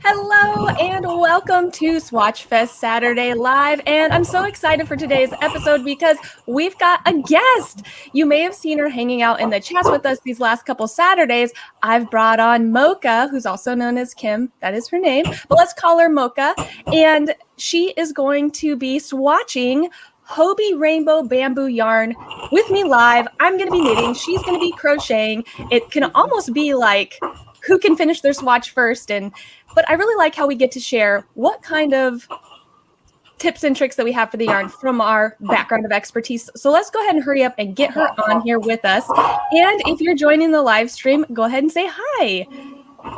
Hello and welcome to Swatchfest Saturday Live. And I'm so excited for today's episode because we've got a guest. You may have seen her hanging out in the chats with us these last couple Saturdays. I've brought on Mocha, who's also known as Kim. That is her name, but let's call her Mocha. And she is going to be swatching Hobbii Rainbow Bamboo Yarn with me live. I'm going to be knitting. She's going to be crocheting. It can almost be like who can finish their swatch first. But I really like how we get to share what kind of tips and tricks that we have for the yarn from our background of expertise. So let's go ahead and hurry up and get her on here with us. And if you're joining the live stream, go ahead and say hi.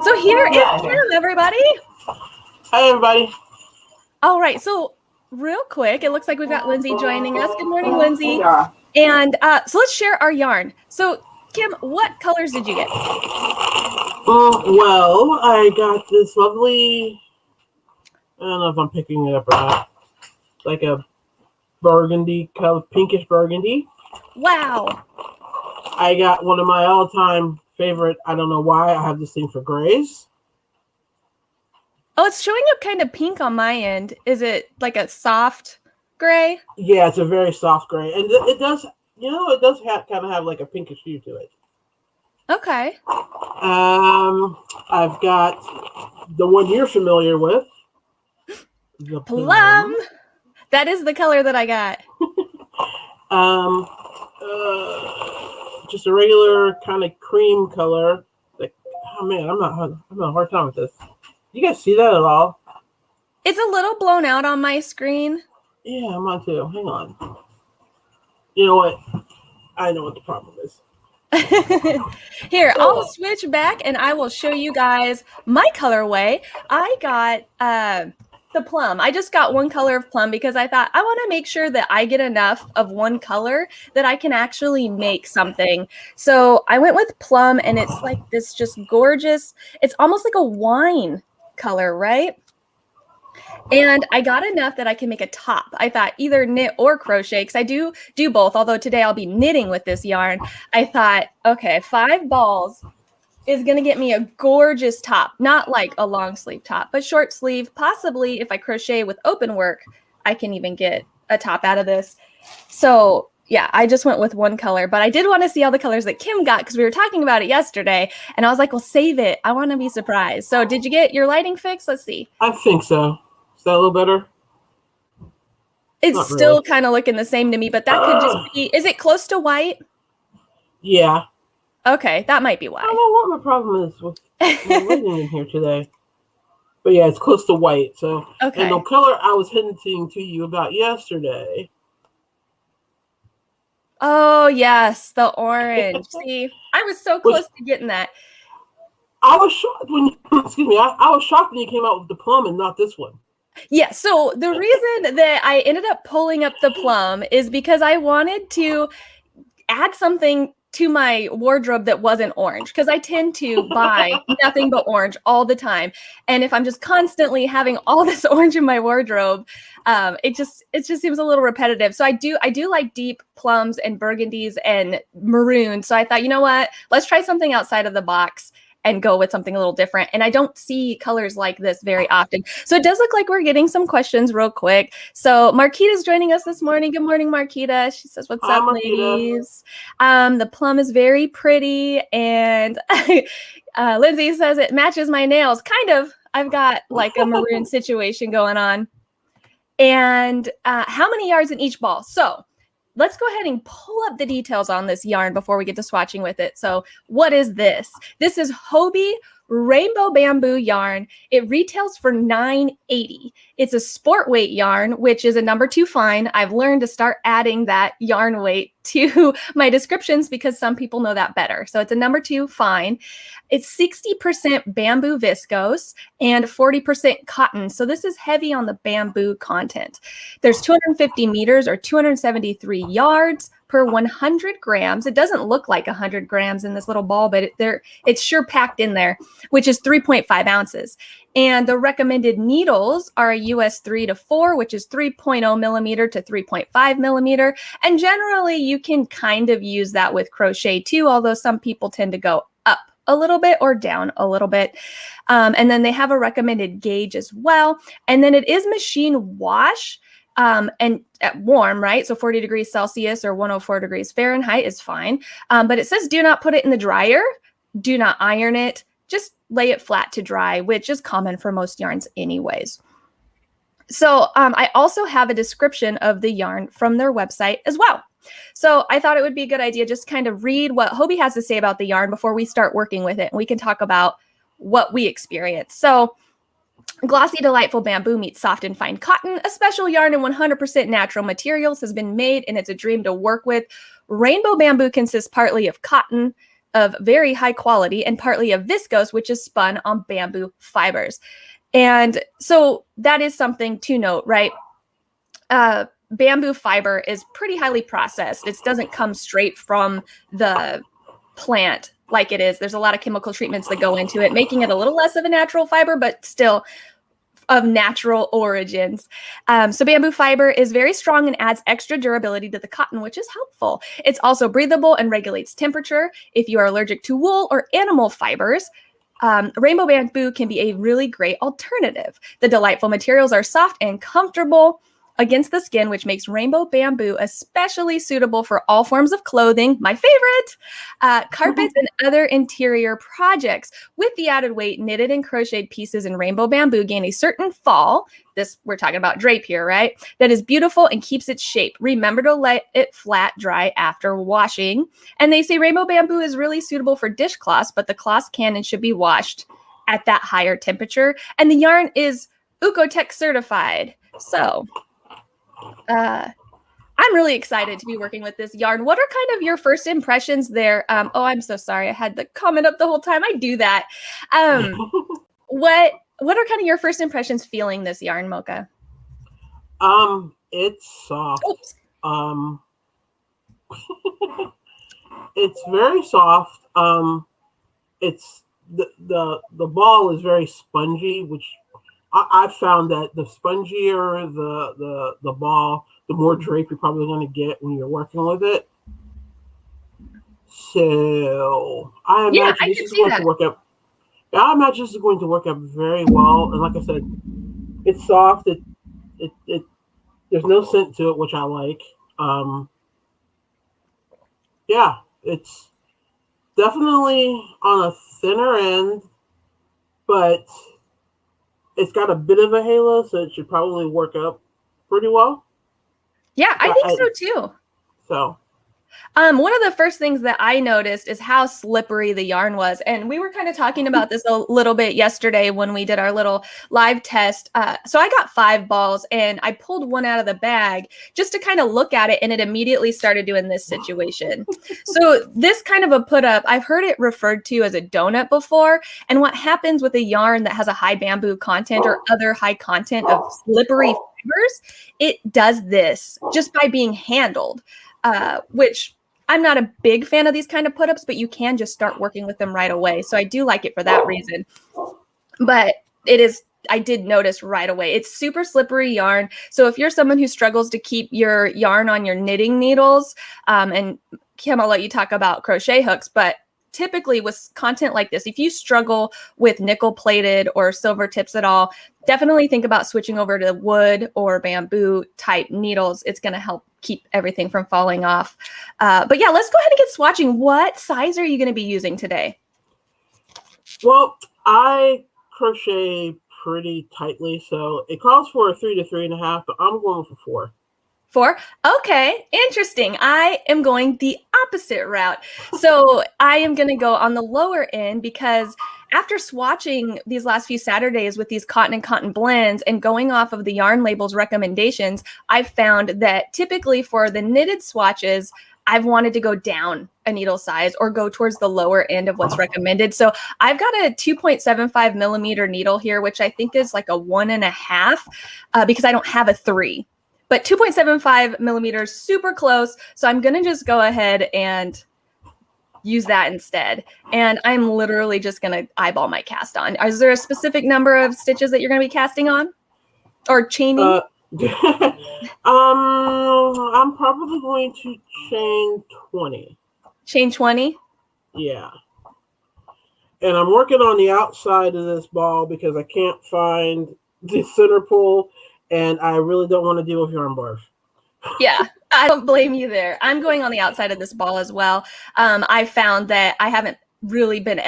So here is Kim, everybody. Hi, everybody. All right. So real quick, it looks like we've got Lindsay joining us. Good morning, Lindsay. Yeah. And so let's share our yarn. So Kim, what colors did you get? Well, I got this lovely, I don't know if I'm picking it up or not, like a burgundy color, pinkish burgundy. Wow. I got one of my all-time favorite, I don't know why, I have this thing for grays. Oh, it's showing up kind of pink on my end. Is it like a soft gray? Yeah, it's a very soft gray. And it does, it does kind of have like a pinkish hue to it. Okay. I've got the one you're familiar with. The Plum. That is the color that I got. Just a regular kind of cream color. Like, oh man, I'm having a hard time with this. You guys see that at all? It's a little blown out on my screen. Yeah, mine too. Hang on. You know what? I know what the problem is. Here, I'll switch back and I will show you guys my colorway. I got the plum. I just got one color of plum because I thought I want to make sure that I get enough of one color that I can actually make something. So I went with plum, and it's like this just gorgeous, it's almost like a wine color, right? And I got enough that I can make a top. I thought either knit or crochet, because I do both, although today I'll be knitting with this yarn. I thought, okay, 5 balls is going to get me a gorgeous top. Not like a long sleeve top, but short sleeve. Possibly if I crochet with open work, I can even get a top out of this. So yeah, I just went with one color, but I did want to see all the colors that Kim got because we were talking about it yesterday. And I was like, well, save it. I want to be surprised. So did you get your lighting fixed? Let's see. I think so. Is that a little better? It's Not still really. kind of looking the same to me, but that could just be, is it close to white? Yeah. Okay, that might be why. I don't know what my problem is with my lighting in here today. But yeah, it's close to white. So, Okay. And the color I was hinting to you about yesterday. Oh, yes, the orange. See, I was so close to getting that. I was shocked when, I was shocked when you came out with the plum and not this one. Yeah, so the reason that I ended up pulling up the plum is because I wanted to add something to my wardrobe that wasn't orange, because I tend to buy nothing but orange all the time. And if I'm just constantly having all this orange in my wardrobe, it just seems a little repetitive. So I do like deep plums and burgundies and maroon. So I thought, you know what, let's try something outside of the box and go with something a little different. And I don't see colors like this very often. So it does look like we're getting some questions real quick. So Marquita's joining us this morning. Good morning, Marquita. She says, what's up, ladies? The plum is very pretty. And Lindsay says it matches my nails. Kind of. I've got like a maroon situation going on. And how many yards in each ball? So let's go ahead and pull up the details on this yarn before we get to swatching with it. So what is this? This is Hobbii Rainbow Bamboo Yarn. It retails for $9.80. It's a sport weight yarn, which is a number 2 fine. I've learned to start adding that yarn weight to my descriptions because some people know that better. So it's a number 2 fine. It's 60% bamboo viscose and 40% cotton. So this is heavy on the bamboo content. There's 250 meters or 273 yards per 100 grams. It doesn't look like 100 grams in this little ball, but it's sure packed in there, which is 3.5 ounces. And the recommended needles are a US 3 to 4, which is 3.0 millimeter to 3.5 millimeter. And generally, you can kind of use that with crochet too, although some people tend to go up a little bit or down a little bit. And then they have a recommended gauge as well. And then it is machine wash and at warm, right? So 40 degrees Celsius or 104 degrees Fahrenheit is fine. But it says do not put it in the dryer. Do not iron it. Just lay it flat to dry, which is common for most yarns anyways. So I also have a description of the yarn from their website as well. So I thought it would be a good idea just kind of read what Hobbii has to say about the yarn before we start working with it. And we can talk about what we experience. So glossy, delightful bamboo meets soft and fine cotton. A special yarn and 100% natural materials has been made, and it's a dream to work with. Rainbow bamboo consists partly of cotton of very high quality and partly of viscose, which is spun on bamboo fibers. And so that is something to note, right? Bamboo fiber is pretty highly processed. It doesn't come straight from the plant like it is. There's a lot of chemical treatments that go into it, making it a little less of a natural fiber, but still of natural origins. So bamboo fiber is very strong and adds extra durability to the cotton, which is helpful. It's also breathable and regulates temperature. If you are allergic to wool or animal fibers, rainbow bamboo can be a really great alternative. The delightful materials are soft and comfortable against the skin, which makes rainbow bamboo especially suitable for all forms of clothing, my favorite, carpets and other interior projects. With the added weight, knitted and crocheted pieces in rainbow bamboo gain a certain fall. This, we're talking about drape here, right? That is beautiful and keeps its shape. Remember to let it flat dry after washing. And they say rainbow bamboo is really suitable for dishcloths, but the cloths can and should be washed at that higher temperature. And the yarn is Oeko-Tex certified. So I'm really excited to be working with this yarn. What are kind of your first impressions there? Oh, I'm so sorry. I had the comment up the whole time. I do that. What are kind of your first impressions feeling this yarn, Mocha? It's soft. It's very soft. It's the ball is very spongy, which I found that the spongier the ball, the more drape you're probably going to get when you're working with it. So I imagine this is going to work out. I imagine this is going to work out very well. And like I said, it's soft. It there's no scent to it, which I like. Yeah, it's definitely on a thinner end, but it's got a bit of a halo, so it should probably work out pretty well. Yeah, I think so too. So, one of the first things that I noticed is how slippery the yarn was. And we were kind of talking about this a little bit yesterday when we did our little live test. So I got 5 balls and I pulled one out of the bag just to kind of look at it, and it immediately started doing this situation. So this kind of a put up, I've heard it referred to as a donut before. And what happens with a yarn that has a high bamboo content or other high content of slippery fibers, it does this just by being handled. Which I'm not a big fan of these kind of put-ups, but you can just start working with them right away. So I do like it for that reason. But I did notice right away, it's super slippery yarn. So if you're someone who struggles to keep your yarn on your knitting needles, and Kim, I'll let you talk about crochet hooks, but typically with content like this, if you struggle with nickel plated or silver tips at all, definitely think about switching over to wood or bamboo type needles. It's going to help keep everything from falling off. But yeah, let's go ahead and get swatching. What size are you going to be using today? Well, I crochet pretty tightly, so it calls for a 3 to 3.5, but I'm going for 4. 4? Okay, interesting. I am going the opposite route. So I am going to go on the lower end because after swatching these last few Saturdays with these cotton and cotton blends and going off of the yarn label's recommendations, I've found that typically for the knitted swatches, I've wanted to go down a needle size or go towards the lower end of what's recommended. So I've got a 2.75 millimeter needle here, which I think is like a 1.5 because I don't have a 3. But 2.75 millimeters, super close. So I'm going to just go ahead and use that instead. And I'm literally just going to eyeball my cast on. Is there a specific number of stitches that you're going to be casting on? Or chaining? I'm probably going to chain 20. Chain 20? Yeah. And I'm working on the outside of this ball because I can't find the center pull, and I really don't want to deal with yarn bars. Yeah, I don't blame you there. I'm going on the outside of this ball as well. I found that I haven't really been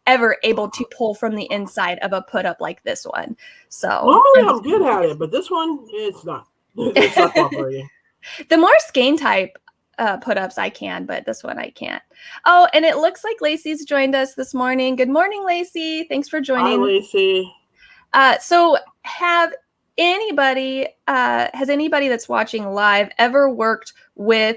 ever able to pull from the inside of a put up like this one. So normally I'm good at it, but this one, it's not. It's not cooperating. The more skein type put ups I can, but this one I can't. Oh, and it looks like Lacey's joined us this morning. Good morning, Lacey. Thanks for joining. Hi, Lacey. So has anybody that's watching live ever worked with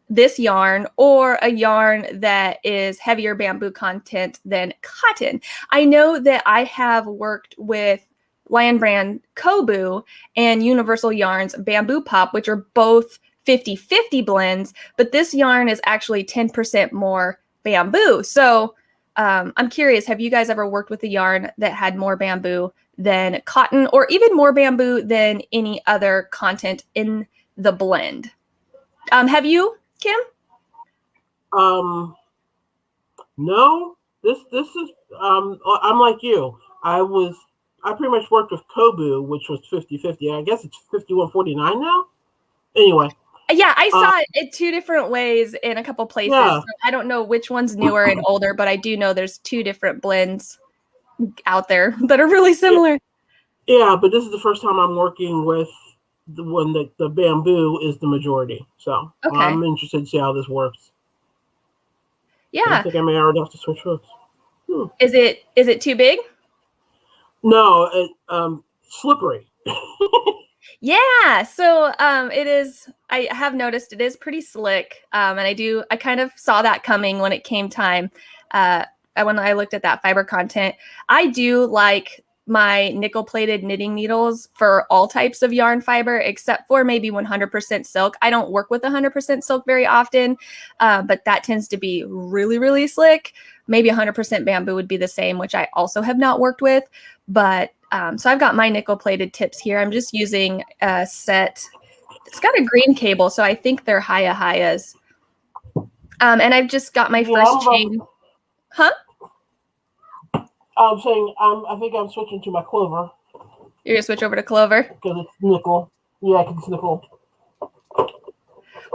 this yarn or a yarn that is heavier bamboo content than cotton? I know that I have worked with Lion Brand Kobu and Universal Yarns Bamboo Pop, which are both 50-50 blends, but this yarn is actually 10% more bamboo. So I'm curious, have you guys ever worked with a yarn that had more bamboo than cotton, or even more bamboo than any other content in the blend? Have you, Kim? No. This is I'm like you. I pretty much worked with Kobu, which was 50-50. I guess it's 51-49 now. Anyway. Yeah, I saw it in two different ways in a couple places. Yeah. So I don't know which one's newer and older, but I do know there's two different blends out there that are really similar. Yeah, but this is the first time I'm working with the one that the bamboo is the majority. So okay. I'm interested to see how this works. Yeah. I think I may already have to switch hooks. Is it too big? No, slippery. Yeah, so it is. I have noticed it is pretty slick, and I kind of saw that coming when it came time. When I looked at that fiber content, I do like my nickel-plated knitting needles for all types of yarn fiber, except for maybe 100% silk. I don't work with 100% silk very often, but that tends to be really, really slick. Maybe 100% bamboo would be the same, which I also have not worked with. But so I've got my nickel-plated tips here. I'm just using a set. It's got a green cable, so I think they're Hayas. And I've just got my first chain. Huh? I'm saying I think I'm switching to my clover. You're gonna switch over to clover? Because it's nickel. Yeah, because it's nickel.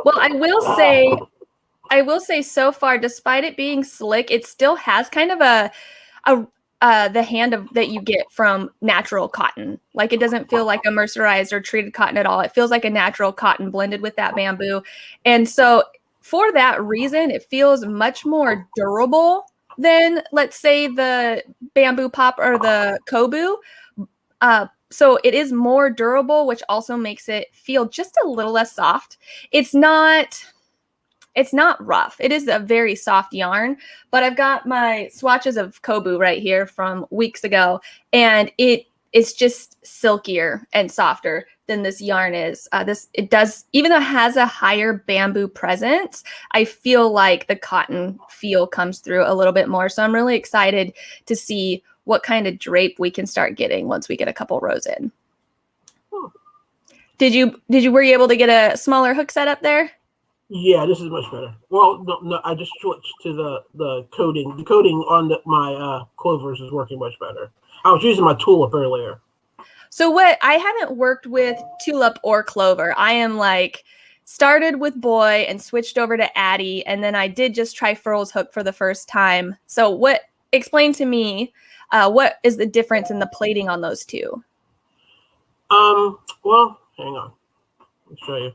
Well, I will say so far, despite it being slick, it still has kind of the hand that you get from natural cotton. Like, it doesn't feel like a mercerized or treated cotton at all. It feels like a natural cotton blended with that bamboo. And so for that reason, it feels much more durable than, let's say, the bamboo pop or the Kobu. So it is more durable, which also makes it feel just a little less soft. It's not rough. It is a very soft yarn, but I've got my swatches of Kobu right here from weeks ago, and it is just silkier and softer than this yarn is. It does, even though it has a higher bamboo presence, I feel like the cotton feel comes through a little bit more. So I'm really excited to see what kind of drape we can start getting once we get a couple rows in. Were you able to get a smaller hook set up there? Yeah, this is much better. Well, no, I just switched to the coating. The coating on my clovers is working much better. I was using my tulip earlier. So I haven't worked with tulip or clover. I am started with boy and switched over to Addie, and then I did just try Furl's hook for the first time. So explain to me what is the difference in the plating on those two? Well, hang on. Let me show you.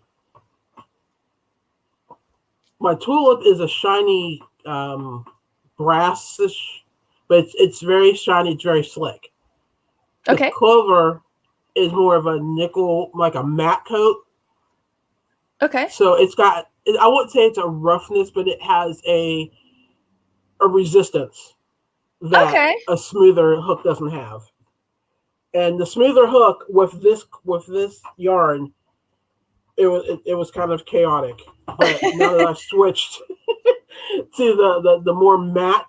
My tulip is a shiny brassish, but it's very shiny. It's very slick. Okay. The clover is more of a nickel, like a matte coat. Okay. So it's got, I wouldn't say it's a roughness, but it has a resistance that a smoother hook doesn't have. And the smoother hook with this yarn, it was kind of chaotic. But now that I've switched to the more matte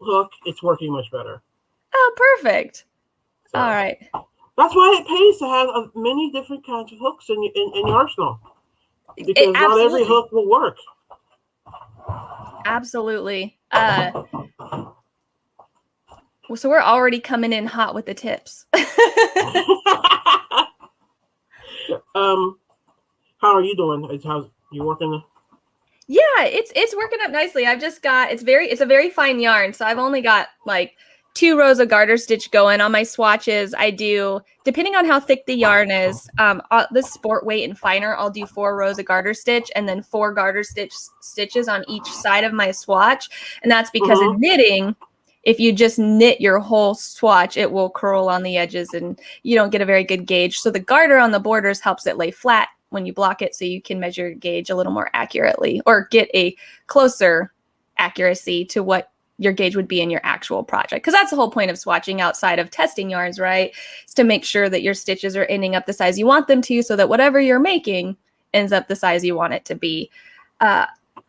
hook, it's working much better. Oh, perfect. So, all right. That's why it pays to have many different kinds of hooks in your arsenal. Because not every hook will work. So we're already coming in hot with the tips. How are you doing? How's you working? Yeah, it's working up nicely. I've just got it's a very fine yarn, so I've only got like 2 rows of garter stitch going on my swatches. I do, depending on how thick the yarn is, the sport weight and finer, I'll do 4 rows of garter stitch and then 4 garter stitches on each side of my swatch. And that's because in knitting, if you just knit your whole swatch, it will curl on the edges and you don't get a very good gauge. So the garter on the borders helps it lay flat when you block it, so you can measure your gauge a little more accurately or get a closer accuracy to what your gauge would be in your actual project. Because that's the whole point of swatching outside of testing yarns, right? Is to make sure that your stitches are ending up the size you want them to, so that whatever you're making ends up the size you want it to be.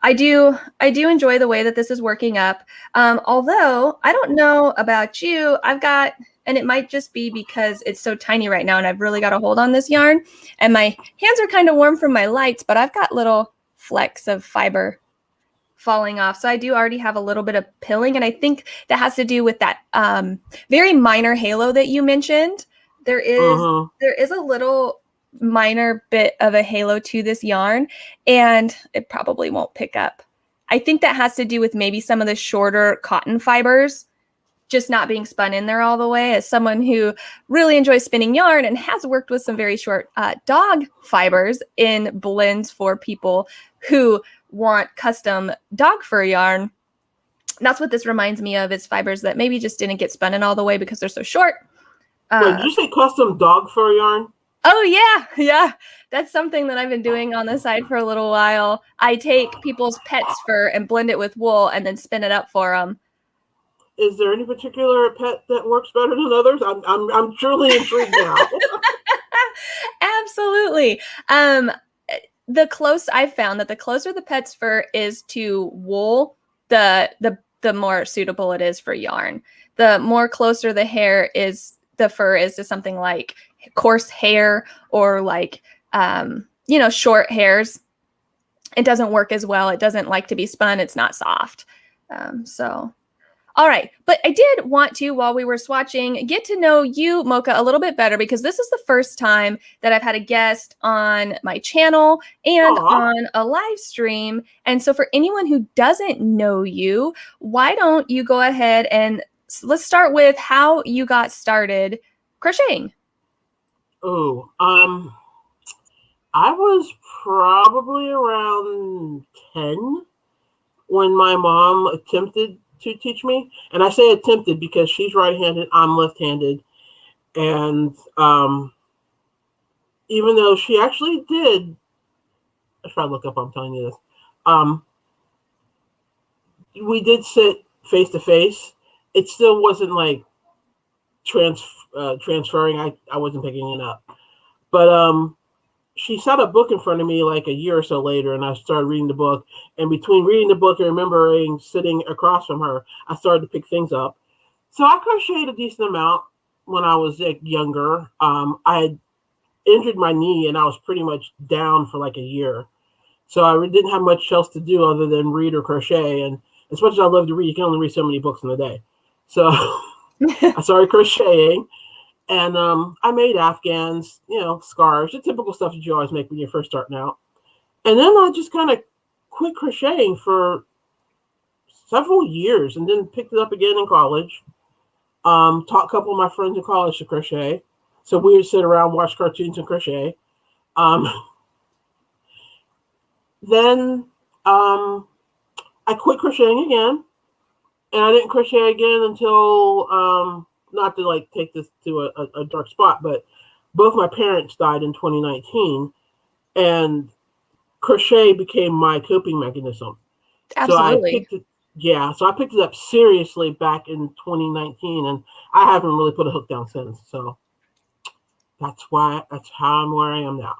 I do enjoy the way that this is working up. Although I don't know about you, I've got, and it might just be because it's so tiny right now and I've really got a hold on this yarn and my hands are kind of warm from my lights, but I've got little flecks of fiber falling off. So I do already have a little bit of pilling, and I think that has to do with that very minor halo that you mentioned. There is a little minor bit of a halo to this yarn, and it probably won't pick up. I think that has to do with maybe some of the shorter cotton fibers just not being spun in there all the way. As someone who really enjoys spinning yarn and has worked with some very short dog fibers in blends for people who want custom dog fur yarn, that's what this reminds me of, is fibers that maybe just didn't get spun in all the way because they're so short. Wait, did you say custom dog fur yarn? Oh, yeah. That's something that I've been doing on the side for a little while. I take people's pets' fur and blend it with wool and then spin it up for them. Is there any particular pet that works better than others? I'm truly intrigued now. Absolutely. I've found that the closer the pet's fur is to wool, the more suitable it is for yarn. The more closer the fur is to something like coarse hair or like short hairs, it doesn't work as well. It doesn't like to be spun. It's not soft. All right. But I did want to, while we were swatching, get to know you, Mocha, a little bit better, because this is the first time that I've had a guest on my channel and on a live stream. And so for anyone who doesn't know you, why don't you go ahead and let's start with how you got started crocheting. Oh, I was probably around 10 when my mom attempted to teach me. And I say attempted because she's right-handed, I'm left-handed. And even though she actually did, I should probably look up, I'm telling you this. We did sit face to face. It still wasn't like transferring. I wasn't picking it up. But she set a book in front of me like a year or so later, and I started reading the book. And between reading the book and remembering sitting across from her, I started to pick things up. So I crocheted a decent amount when I was younger. I had injured my knee, and I was pretty much down for like a year. So I didn't have much else to do other than read or crochet. And as much as I love to read, you can only read so many books in a day. So I started crocheting. And I made Afghans, scarves, the typical stuff that you always make when you're first starting out. And then I just kind of quit crocheting for several years and then picked it up again in college. Taught a couple of my friends in college to crochet. So we would sit around, watch cartoons and crochet. Then I quit crocheting again. And I didn't crochet again until... not to take this to a dark spot, but both my parents died in 2019, and crochet became my coping mechanism. Absolutely. So I picked it up seriously back in 2019, and I haven't really put a hook down since. So that's how I'm where I am now.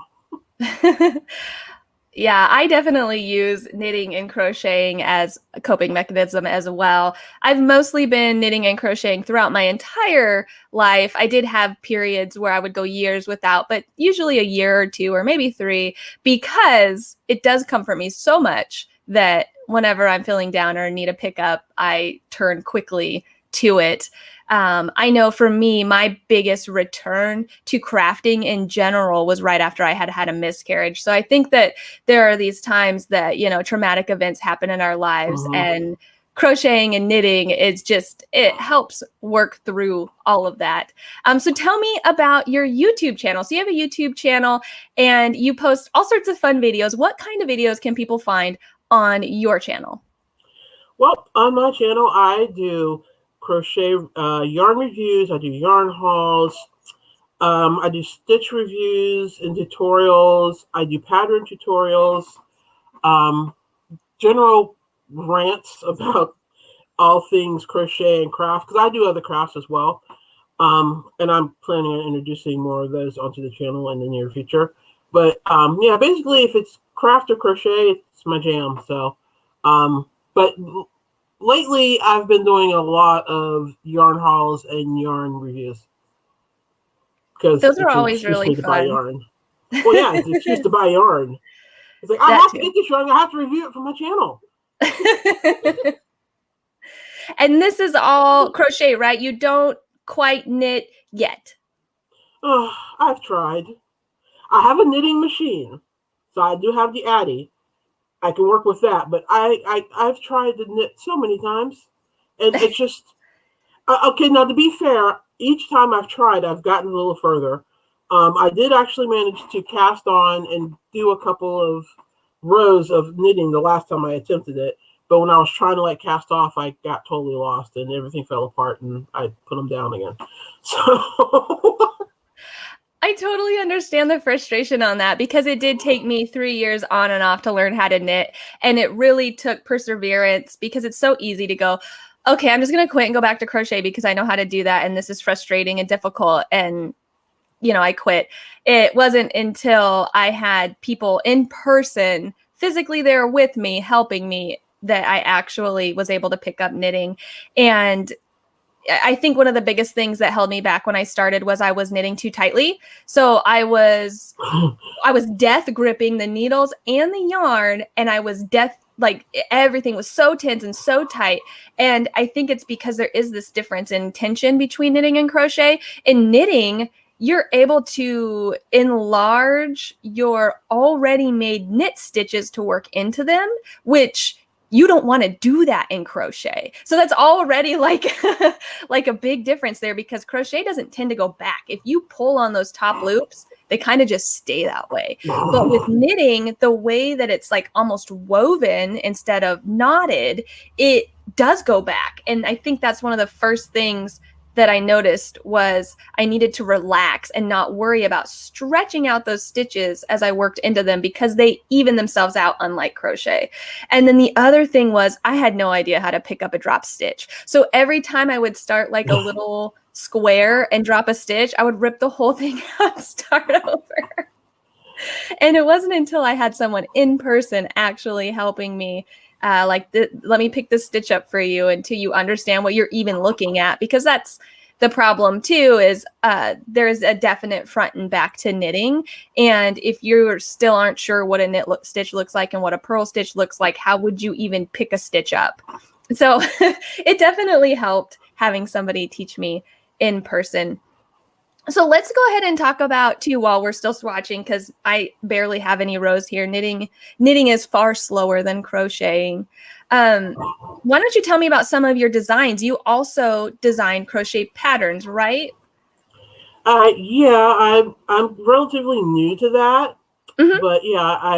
Yeah, I definitely use knitting and crocheting as a coping mechanism as well. I've mostly been knitting and crocheting throughout my entire life. I did have periods where I would go years without, but usually a year or 2 or maybe 3, because it does comfort me so much that whenever I'm feeling down or need a pickup, I turn quickly to it. I know for me, my biggest return to crafting in general was right after I had a miscarriage. So I think that there are these times that, traumatic events happen in our lives, and crocheting and knitting is just, it helps work through all of that. So tell me about your YouTube channel. So you have a YouTube channel and you post all sorts of fun videos. What kind of videos can people find on your channel? Well, on my channel, I do crochet yarn reviews. I do yarn hauls. I do stitch reviews and tutorials. I do pattern tutorials. General rants about all things crochet and craft, because I do other crafts as well. And I'm planning on introducing more of those onto the channel in the near future. But yeah, basically, if it's craft or crochet, it's my jam. So, but lately, I've been doing a lot of yarn hauls and yarn reviews, because Those are it's an always excuse really to buy fun. yarn. Well, yeah, it's an excuse to buy yarn. It's like, I have to get this yarn. I have to review it for my channel. And this is all crochet, right? You don't quite knit yet. Oh, I've tried. I have a knitting machine, so I do have the Addy. I can work with that, but I've tried to knit so many times, and it's just okay. Now, to be fair, each time I've tried, I've gotten a little further. I did actually manage to cast on and do a couple of rows of knitting the last time I attempted it, but when I was trying to cast off, I got totally lost and everything fell apart, and I put them down again. So. I totally understand the frustration on that, because it did take me 3 years on and off to learn how to knit. And it really took perseverance, because it's so easy to go, okay, I'm just going to quit and go back to crochet because I know how to do that. And this is frustrating and difficult. And, I quit. It wasn't until I had people in person physically there with me, helping me, that I actually was able to pick up knitting. And I think one of the biggest things that held me back when I started was I was knitting too tightly. So I was death gripping the needles and the yarn, and I was everything was so tense and so tight. And I think it's because there is this difference in tension between knitting and crochet. In knitting, you're able to enlarge your already made knit stitches to work into them, which you don't want to do that in crochet. So that's already like a big difference there, because crochet doesn't tend to go back. If you pull on those top loops, they kind of just stay that way. But with knitting, the way that it's almost woven instead of knotted, it does go back. And I think that's one of the first things that I noticed was I needed to relax and not worry about stretching out those stitches as I worked into them, because they even themselves out, unlike crochet. And then the other thing was I had no idea how to pick up a drop stitch. So every time I would start a little square and drop a stitch, I would rip the whole thing out and start over. And it wasn't until I had someone in person actually helping me let me pick this stitch up for you, until you understand what you're even looking at, because that's the problem too, is there's a definite front and back to knitting. And if you still aren't sure what a stitch looks like and what a purl stitch looks like, how would you even pick a stitch up? So it definitely helped having somebody teach me in person. So let's go ahead and talk about too, while we're still swatching, because I barely have any rows here. Knitting is far slower than crocheting. Why don't you tell me about some of your designs? You also design crochet patterns, right? Yeah, I'm relatively new to that, but yeah, I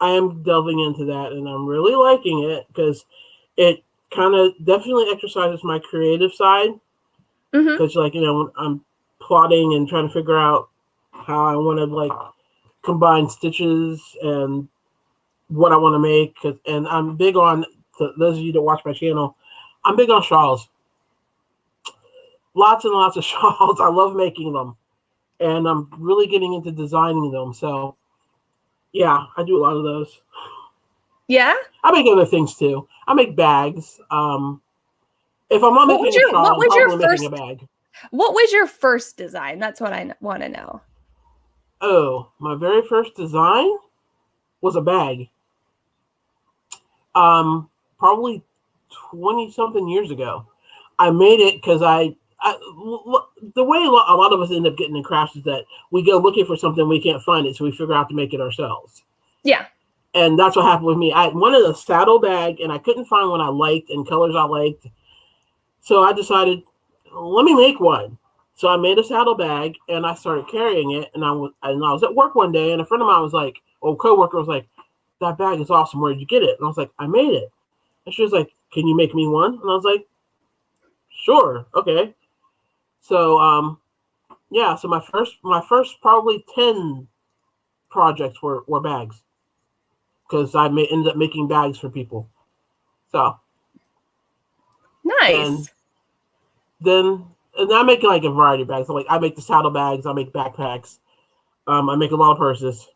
am delving into that, and I'm really liking it, because it kind of definitely exercises my creative side. Because when I'm plotting and trying to figure out how I want to combine stitches and what I want to make, and I'm big on, to those of you that watch my channel, I'm big on shawls. Lots and lots of shawls. I love making them, and I'm really getting into designing them. So yeah, I do a lot of those. Yeah, I make other things too. I make bags. If I'm not making a shawl, I'm probably making a bag. What was your first design? That's what I want to know. Oh, my very first design was a bag. Probably 20-something years ago. I made it because the way a lot of us end up getting in crafts is that we go looking for something, we can't find it, so we figure out to make it ourselves. Yeah. And that's what happened with me. I wanted a saddle bag, and I couldn't find one I liked and colors I liked. So I decided, let me make one. So I made a saddle bag, and I started carrying it. And I was at work one day, and a friend of mine was like, coworker was like, "That bag is awesome. Where did you get it?" And I was like, "I made it." And she was like, "Can you make me one?" And I was like, "Sure, okay." So yeah. So my first probably 10 projects were bags, because I ended up making bags for people. So nice. And I make like a variety of bags. So like I make the saddle bags, I make backpacks, I make a lot of purses.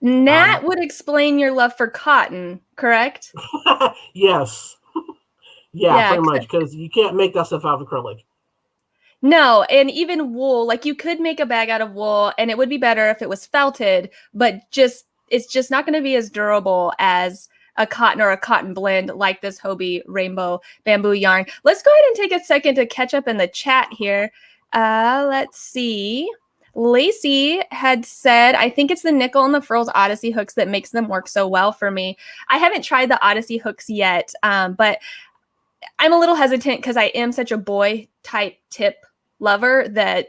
That would explain your love for cotton, correct? Yes. Yeah, pretty much, because you can't make that stuff out of acrylic. No, and even wool, like you could make a bag out of wool, and it would be better if it was felted, but it's just not going to be as durable as a cotton or a cotton blend like this Hobbii Rainbow Bamboo Yarn. Let's go ahead and take a second to catch up in the chat here. Let's see. Lacey had said, I think it's the nickel and the frills Odyssey hooks that makes them work so well for me. I haven't tried the Odyssey hooks yet, but I'm a little hesitant because I am such a boy type tip lover that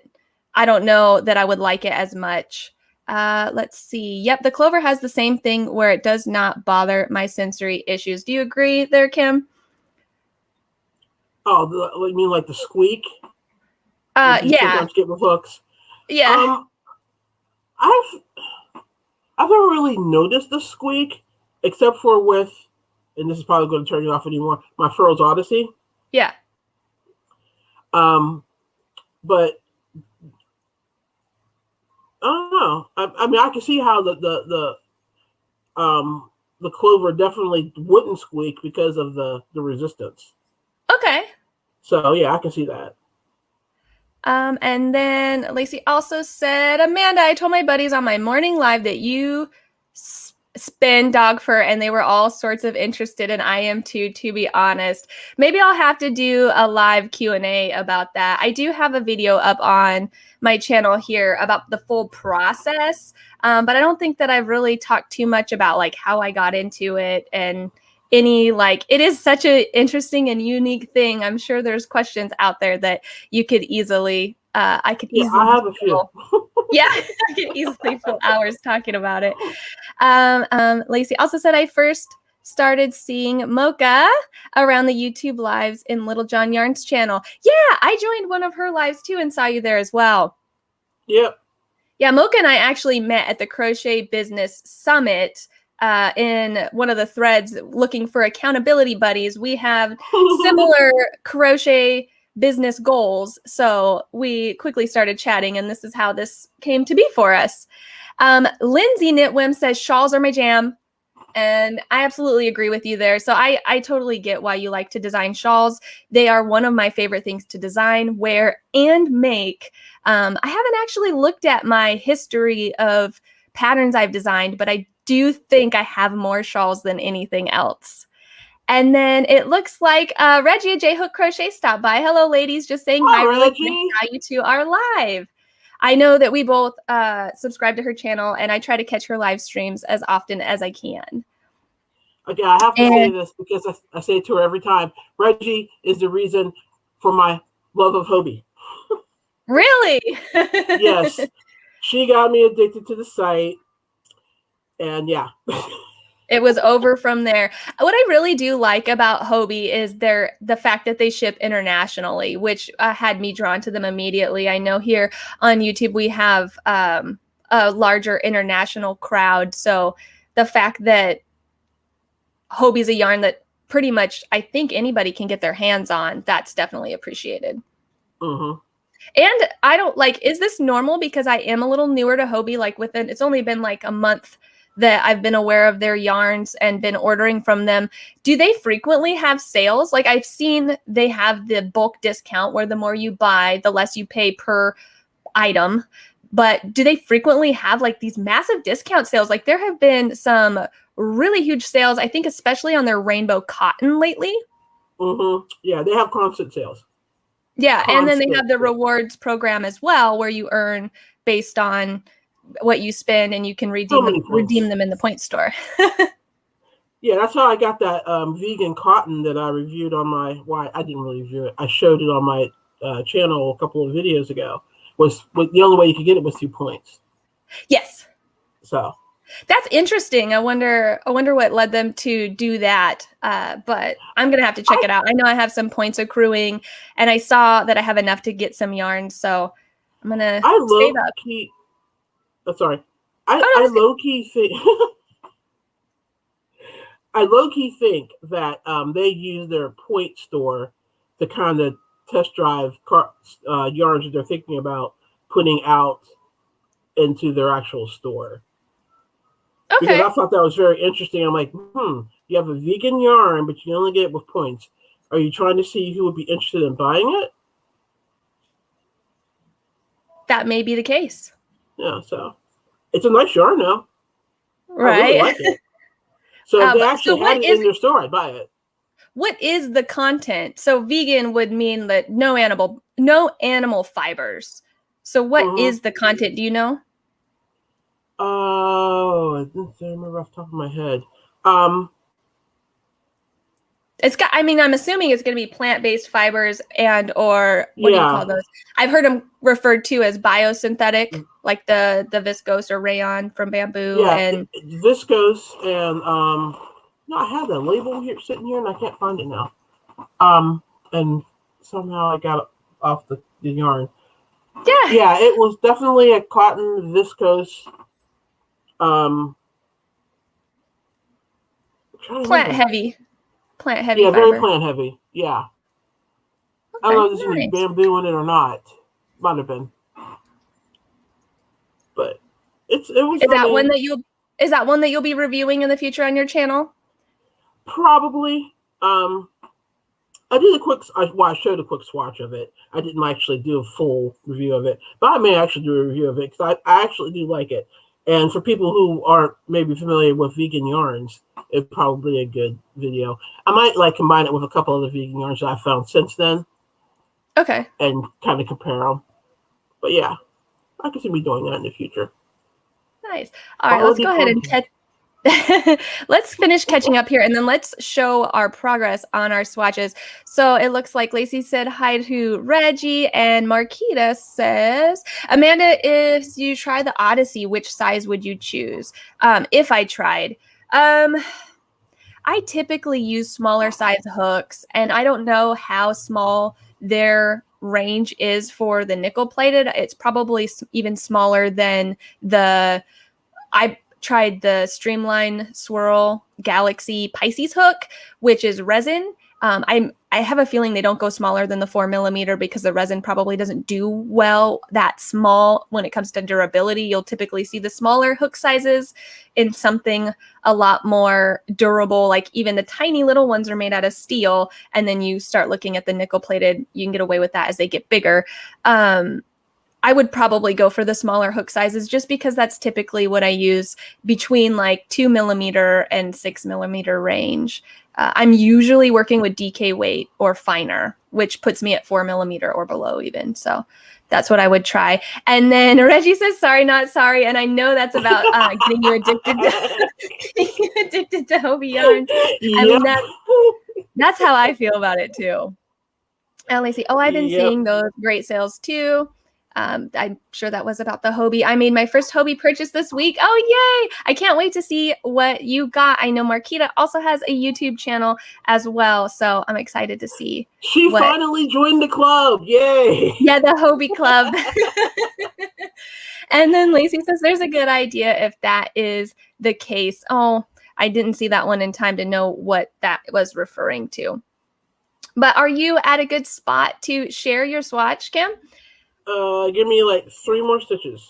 I don't know that I would like it as much. Let's see. Yep, the Clover has the same thing where it does not bother my sensory issues. Do you agree there, Kim? Oh, you mean like the squeak? Yeah. Sometimes get with hooks. Yeah. I've never really noticed the squeak, except for with, and this is probably going to turn you off anymore, my Furls Odyssey. Yeah. But I don't know. I mean, I can see how the Clover definitely wouldn't squeak because of the resistance. Okay. So yeah, I can see that. And then Lacey also said, Amanda, I told my buddies on my morning live that you spin dog fur, and they were all sorts of interested, and I am too, to be honest. Maybe I'll have to do a live Q&A about that. I do have a video up on my channel here about the full process, but I don't think that I've really talked too much about like how I got into it and any like, it is such an interesting and unique thing. I'm sure there's questions out there that you could easily, I have a few. Yeah, I could easily fill hours talking about it. Lacey also said, I first started seeing Mocha around the YouTube lives in Little John Yarn's channel. Yeah, I joined one of her lives too and saw you there as well. Yep. Yeah, Mocha and I actually met at the Crochet Business Summit in one of the threads looking for accountability buddies. We have similar crochet business goals, so we quickly started chatting, and this is how this came to be for us. Lindsay Knitwim says shawls are my jam, and I absolutely agree with you there. So I totally get why you like to design shawls. They are one of my favorite things to design, wear, and make. I haven't actually looked at my history of patterns I've designed, but I do think I have more shawls than anything else. And then it looks like Reggie J Hook Crochet stopped by. Hello, ladies. Just saying hi, really quick. Value to our live. I know that we both subscribe to her channel, and I try to catch her live streams as often as I can. Okay, I have to say this because I say it to her every time. Reggie is the reason for my love of Hobbii. Really? Yes. She got me addicted to the site. And yeah. It was over from there. What I really do like about Hobbii is the fact that they ship internationally, which had me drawn to them immediately. I know here on YouTube we have a larger international crowd, so the fact that Hobbie's a yarn that pretty much I think anybody can get their hands on, that's definitely appreciated. Mm-hmm. And I don't like, is this normal? Because I am a little newer to Hobbii, like it's only been like a month that I've been aware of their yarns and been ordering from them. Do they frequently have sales? Like I've seen they have the bulk discount where the more you buy, the less you pay per item. But do they frequently have like these massive discount sales? Like there have been some really huge sales, I think, especially on their rainbow cotton lately. Yeah, they have constant sales. Yeah, and then they have the Constant. rewards program as well, where you earn based on what you spend, and you can So redeem many them in the point store. Yeah, that's how I got that vegan cotton that I reviewed on my. Why I didn't really review it. I showed it on my channel a couple of videos ago. Was the only way you could get it was through points. Yes. So that's interesting. I wonder what led them to do that. But I'm gonna have to check it out. I know I have some points accruing, and I saw that I have enough to get some yarn, so I'm gonna save up. Sorry, I I low key think. I low key think that they use their point store to kind of test drive yarns that they're thinking about putting out into their actual store. Okay. Because I thought that was very interesting. I'm like, you have a vegan yarn, but you only get it with points. Are you trying to see who would be interested in buying it? That may be the case. Yeah, so it's a nice yarn now. Right. I really like it. So if they actually had it in their store, I'd buy it. What is the content? So vegan would mean that no animal fibers. So what is the content? Do you know? Oh, I didn't remember off the top of my head. It's got. I mean, I'm assuming it's going to be plant-based fibers and or what do you call those? I've heard them referred to as biosynthetic, like the viscose or rayon from bamboo. Yeah, and viscose and no, I had that label here sitting here and I can't find it now. And somehow I got it off the yarn. Yeah, it was definitely a cotton viscose. Plant heavy. Yeah, very plant heavy. Yeah. Okay, I don't know if there's any bamboo in it or not. Might have been. But it was. Is that one that you'll be reviewing in the future on your channel? Probably. I did I showed a quick swatch of it. I didn't actually do a full review of it, but I may actually do a review of it because I actually do like it. And for people who aren't maybe familiar with vegan yarns, it's probably a good video. I might combine it with a couple of the vegan yarns that I found since then. Okay. And kind of compare them. But yeah, I can see me doing that in the future. Nice. All right, let's go ahead and let's finish catching up here, and then let's show our progress on our swatches. So it looks like Lacey said hi to Reggie, and Marquita says, Amanda, if you try the Odyssey, which size would you choose? If I tried, I typically use smaller size hooks, and I don't know how small their range is for the nickel plated. It's probably even smaller than I tried the Streamline Swirl Galaxy Pisces hook, which is resin. I have a feeling they don't go smaller than the 4mm because the resin probably doesn't do well that small when it comes to durability. You'll typically see the smaller hook sizes in something a lot more durable, like even the tiny little ones are made out of steel. And then you start looking at the nickel plated, you can get away with that as they get bigger. I would probably go for the smaller hook sizes just because that's typically what I use between like 2mm and 6mm range. I'm usually working with DK weight or finer, which puts me at 4mm or below even. So that's what I would try. And then Reggie says, sorry, not sorry. And I know that's about getting you addicted to Hobbii yarns. I mean, that's how I feel about it too. And Lacey, I've been seeing those great sales too. I'm sure that was about the Hobbii. I made my first Hobbii purchase this week. Oh, yay! I can't wait to see what you got. I know Marquita also has a YouTube channel as well, so I'm excited to see. She finally joined the club. Yay! Yeah, the Hobbii club. And then Lacey says, there's a good idea if that is the case. Oh, I didn't see that one in time to know what that was referring to. But are you at a good spot to share your swatch, Kim? Give me like 3 more stitches.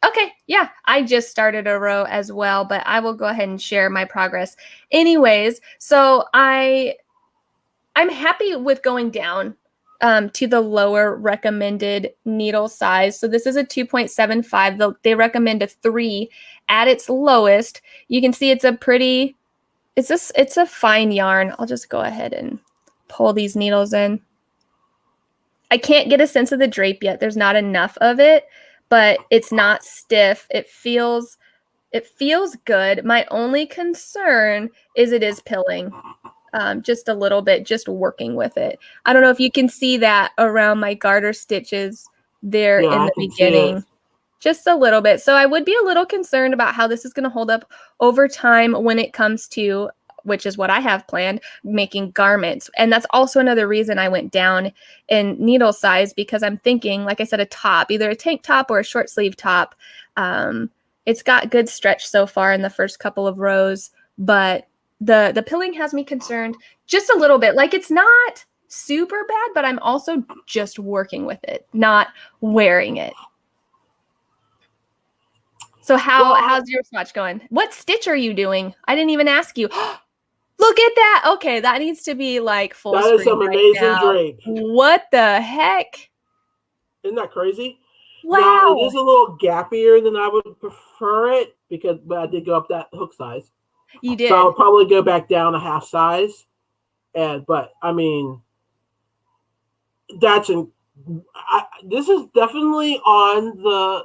Okay, yeah, I just started a row as well, but I will go ahead and share my progress. Anyways, so I'm happy with going down to the lower recommended needle size. So this is a 2.75. They recommend a 3 at its lowest. You can see it's a fine yarn. I'll just go ahead and pull these needles in. I can't get a sense of the drape yet. There's not enough of it, but it's not stiff. It feels good. My only concern is it is pilling. Just a little bit, just working with it. I don't know if you can see that around my garter stitches there in the beginning. Just a little bit. So I would be a little concerned about how this is going to hold up over time when it comes to, which is what I have planned, making garments. And that's also another reason I went down in needle size, because I'm thinking, like I said, a top, either a tank top or a short sleeve top. It's got good stretch so far in the first couple of rows, but the pilling has me concerned just a little bit. Like, it's not super bad, but I'm also just working with it, not wearing it. So how's your swatch going? What stitch are you doing? I didn't even ask you. Look at that. Okay, that needs to be like full screen. That is some amazing drape. What the heck? Isn't that crazy? Wow. Now, it is a little gappier than I would prefer it, but I did go up that hook size. You did. So I'll probably go back down a half size. But I mean, this is definitely on the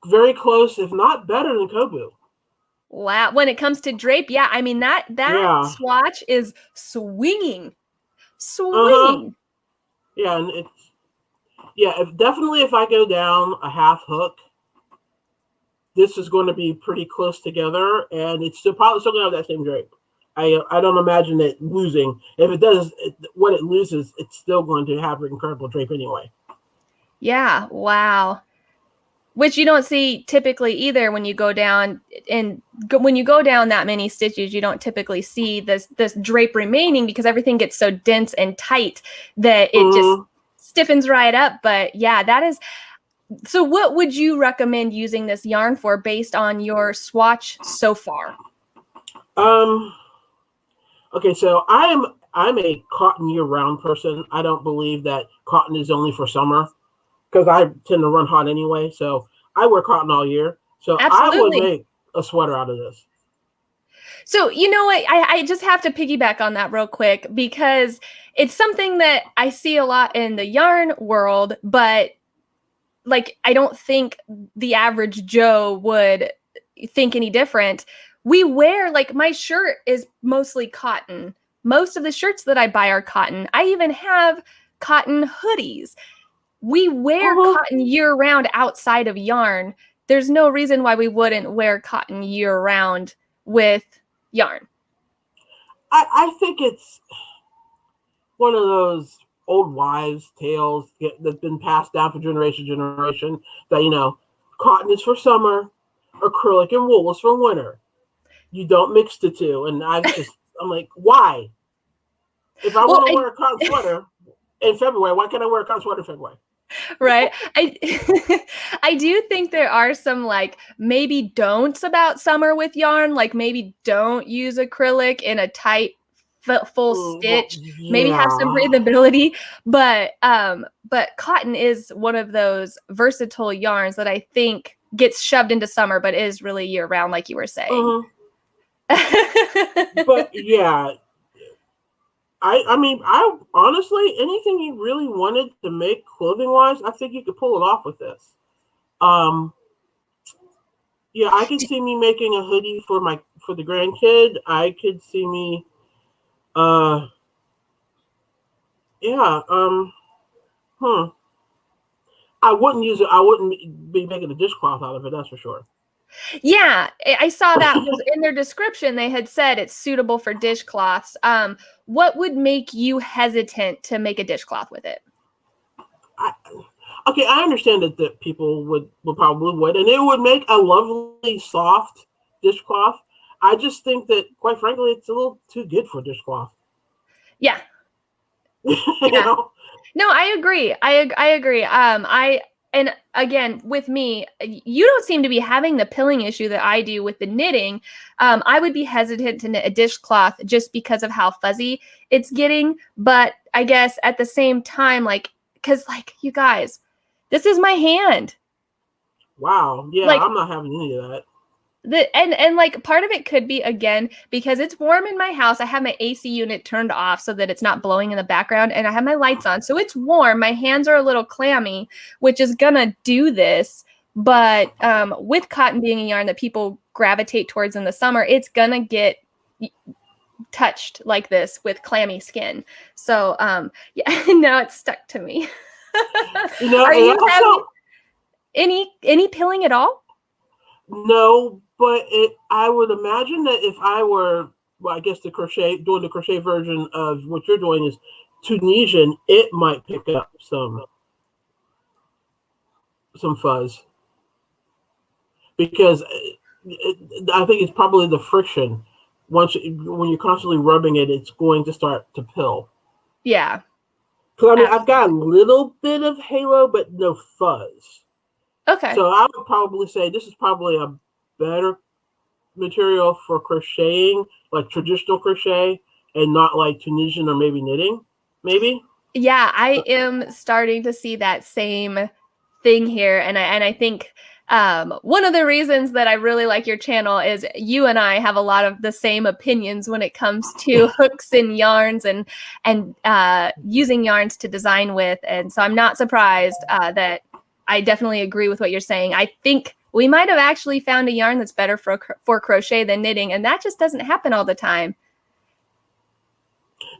very close, if not better than Kobu. Wow. When it comes to drape, yeah. I mean, that swatch is swinging. Yeah, and definitely if I go down a half hook, this is going to be pretty close together, and it's probably still going to have that same drape. I don't imagine it losing. If it does, what it loses, it's still going to have an incredible drape anyway. Yeah. Wow. Which you don't see typically either when you go down, and when you go down that many stitches, you don't typically see this drape remaining, because everything gets so dense and tight that it just stiffens right up. But yeah, that is. So what would you recommend using this yarn for based on your swatch so far? Okay, so I'm a cotton year-round person. I don't believe that cotton is only for summer, because I tend to run hot anyway. So I wear cotton all year. So absolutely. I would make a sweater out of this. So, you know what? I just have to piggyback on that real quick, because it's something that I see a lot in the yarn world, but like, I don't think the average Joe would think any different. We wear, like, my shirt is mostly cotton. Most of the shirts that I buy are cotton. I even have cotton hoodies. We wear cotton year round outside of yarn. There's no reason why we wouldn't wear cotton year round with yarn. I think it's one of those old wives' tales that's been passed down from generation to generation, that, cotton is for summer, acrylic and wool is for winter. You don't mix the two. And I'm like, why? If I want to wear a cotton sweater in February, why can't I wear a cotton sweater in February? Right. I do think there are some, like, maybe don'ts about summer with yarn, like maybe don't use acrylic in a tight full stitch, maybe have some breathability, but cotton is one of those versatile yarns that I think gets shoved into summer, but is really year round, like you were saying. But yeah, I mean, I honestly, anything you really wanted to make clothing wise, I think you could pull it off with this. Yeah, I could see me making a hoodie for the grandkid. I could see me I wouldn't use it. I wouldn't be making a dishcloth out of it, that's for sure. Yeah, I saw that was in their description. They had said it's suitable for dishcloths. What would make you hesitant to make a dishcloth with it? I understand that people would probably and it would make a lovely soft dishcloth. I just think that, quite frankly, it's a little too good for dishcloth. Yeah. You know? No, I agree. I agree. And again, with me, you don't seem to be having the pilling issue that I do with the knitting. I would be hesitant to knit a dishcloth just because of how fuzzy it's getting. But I guess at the same time, because you guys, this is my hand. Wow. Yeah, I'm not having any of that. And like part of it could be, again, because it's warm in my house. I have my AC unit turned off so that it's not blowing in the background, and I have my lights on, so it's warm. My hands are a little clammy, which is gonna do this. But with cotton being a yarn that people gravitate towards in the summer, it's gonna get touched like this with clammy skin. So yeah, now it's stuck to me. Are you having any pilling at all? No, but I would imagine that if I were, well, I guess doing the crochet version of what you're doing is Tunisian, it might pick up some fuzz, because I think it's probably the friction. When you're constantly rubbing it, it's going to start to pill. Yeah. Because I mean, I've got a little bit of halo, but no fuzz. Okay. So I would probably say this is probably a better material for crocheting, like traditional crochet, and not like Tunisian or maybe knitting, maybe. Yeah, I am starting to see that same thing here, and I think one of the reasons that I really like your channel is you and I have a lot of the same opinions when it comes to hooks and yarns and using yarns to design with, and so I'm not surprised that I definitely agree with what you're saying. I think we might have actually found a yarn that's better for crochet than knitting, and that just doesn't happen all the time.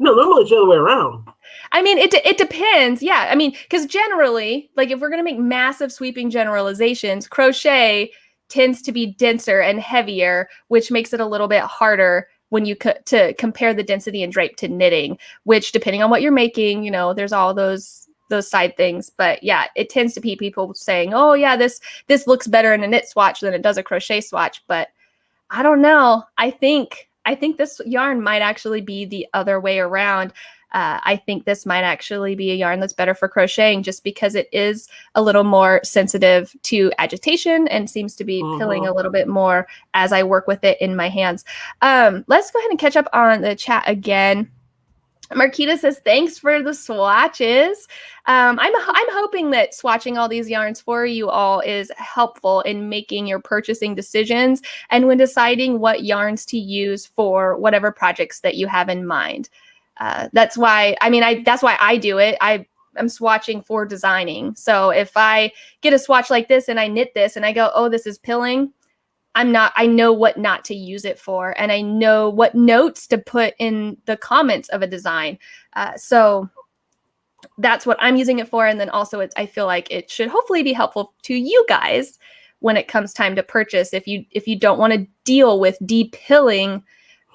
No, normally it's the other way around. I mean, it depends. Yeah. I mean, because generally, like if we're going to make massive sweeping generalizations, crochet tends to be denser and heavier, which makes it a little bit harder when you to compare the density and drape to knitting, which depending on what you're making, you know, there's all those side things. But yeah, it tends to be people saying, oh yeah, this looks better in a knit swatch than it does a crochet swatch. But I don't know. I think this yarn might actually be the other way around. I think this might actually be a yarn that's better for crocheting just because it is a little more sensitive to agitation and seems to be pilling a little bit more as I work with it in my hands. Let's go ahead and catch up on the chat again. Marquita says, thanks for the swatches. I'm hoping that swatching all these yarns for you all is helpful in making your purchasing decisions and when deciding what yarns to use for whatever projects that you have in mind. That's why I do it. I'm swatching for designing. So if I get a swatch like this and I knit this and I go, oh, this is pilling, I know what not to use it for, and I know what notes to put in the comments of a design. So that's what I'm using it for. And then also I feel like it should hopefully be helpful to you guys when it comes time to purchase. If you don't want to deal with depilling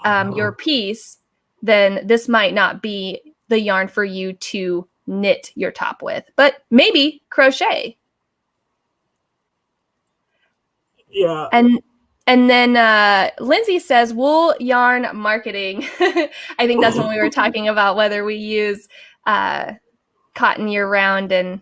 your piece, then this might not be the yarn for you to knit your top with, but maybe crochet. Yeah. And then Lindsay says, wool yarn marketing. I think that's when we were talking about whether we use cotton year round and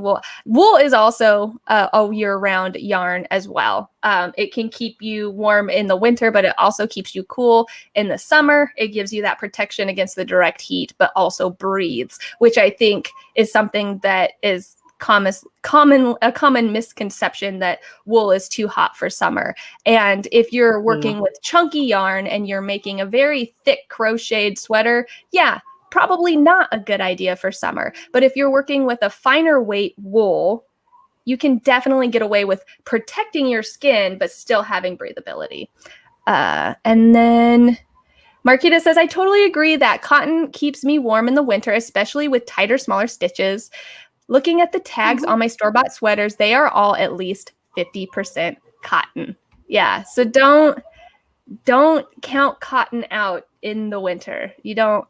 wool. Wool is also a year round yarn as well. It can keep you warm in the winter, but it also keeps you cool in the summer. It gives you that protection against the direct heat, but also breathes, which I think is something that is a common misconception, that wool is too hot for summer. And if you're working with chunky yarn and you're making a very thick crocheted sweater, yeah, probably not a good idea for summer. But if you're working with a finer weight wool, you can definitely get away with protecting your skin but still having breathability. And then Marquita says, I totally agree that cotton keeps me warm in the winter, especially with tighter, smaller stitches. Looking at the tags on my store-bought sweaters, they are all at least 50% cotton. Yeah, so don't count cotton out in the winter. You don't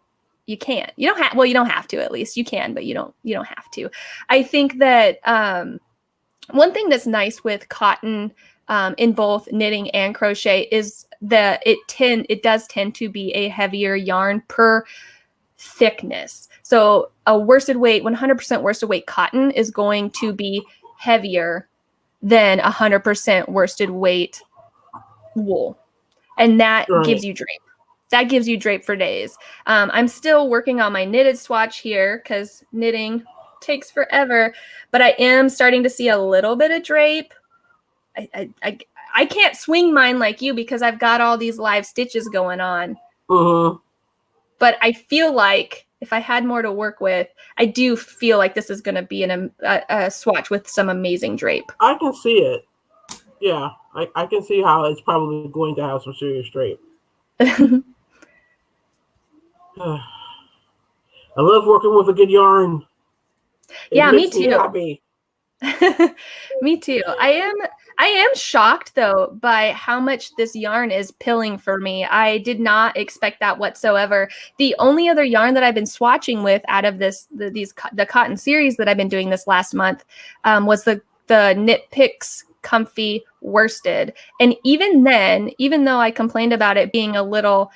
have to, at least. You can, but you don't have to. I think that one thing that's nice with cotton in both knitting and crochet is that it does tend to be a heavier yarn per thickness. So a worsted weight, 100% worsted weight cotton is going to be heavier than 100% worsted weight wool. And that gives you drape. That gives you drape for days. I'm still working on my knitted swatch here because knitting takes forever, but I am starting to see a little bit of drape. I can't swing mine like you because I've got all these live stitches going on. Mm-hmm. But I feel like if I had more to work with, I do feel like this is going to be a swatch with some amazing drape. I can see it. Yeah, I can see how it's probably going to have some serious drape. I love working with a good yarn. Yeah, me too. Me happy. Me too. I am shocked though by how much this yarn is pilling for me. I did not expect that whatsoever. The only other yarn that I've been swatching with out of the cotton series that I've been doing this last month was the Knit Picks Comfy Worsted. And even then, even though I complained about it being a little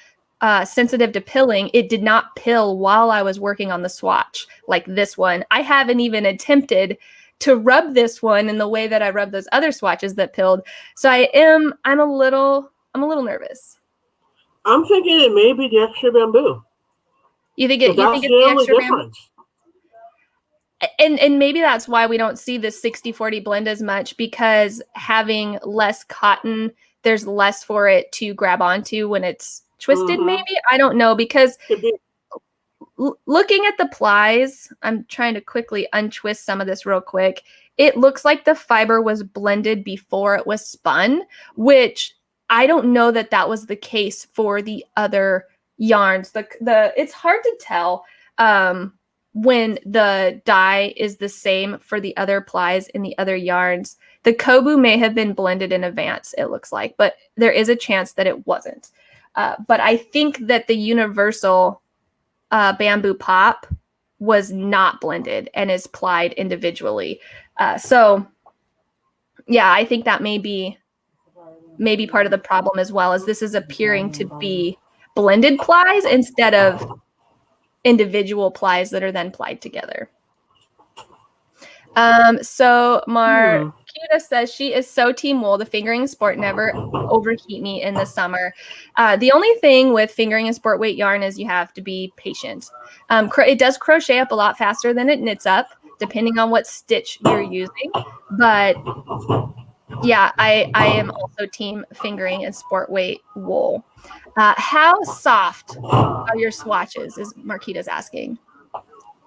sensitive to pilling, it did not pill while I was working on the swatch like this one. I haven't even attempted to rub this one in the way that I rub those other swatches that pilled. So I'm a little nervous. I'm thinking it may be the extra bamboo. You think it's the extra bamboo? And maybe that's why we don't see this 60-40 blend as much, because having less cotton, there's less for it to grab onto when it's twisted. Maybe, I don't know, because looking at the plies, I'm trying to quickly untwist some of this real quick. It looks like the fiber was blended before it was spun, which I don't know that was the case for the other yarns. It's hard to tell when the dye is the same for the other plies in the other yarns. The Kobu may have been blended in advance, it looks like, but there is a chance that it wasn't. But I think that the universal bamboo pop was not blended and is plied individually. So yeah, I think that may be part of the problem as well, as this is appearing to be blended plies instead of individual plies that are then plied together. So Marquita says she is so team wool. The fingering sport never overheat me in the summer. The only thing with fingering and sport weight yarn is you have to be patient. It does crochet up a lot faster than it knits up, depending on what stitch you're using. But yeah, I am also team fingering and sport weight wool. How soft are your swatches, is Marquita's asking.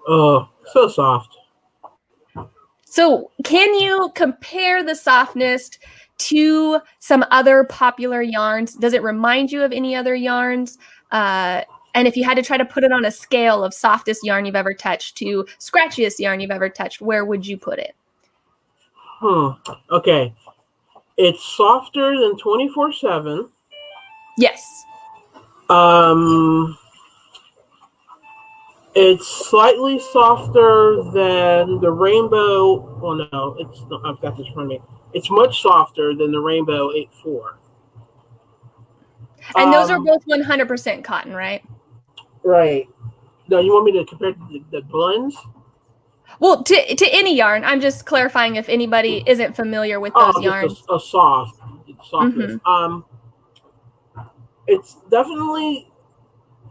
Oh, so soft. So can you compare the softness to some other popular yarns? Does it remind you of any other yarns? And if you had to try to put it on a scale of softest yarn you've ever touched to scratchiest yarn you've ever touched, where would you put it? Okay. It's softer than 24/7. Yes. It's slightly softer than the Rainbow. Oh no, I've got this in front of me. It's much softer than the Rainbow 8/4. And those are both 100% cotton, right? Right. No, you want me to compare the blends? Well, to any yarn. I'm just clarifying if anybody isn't familiar with those yarns. A softness. It's definitely,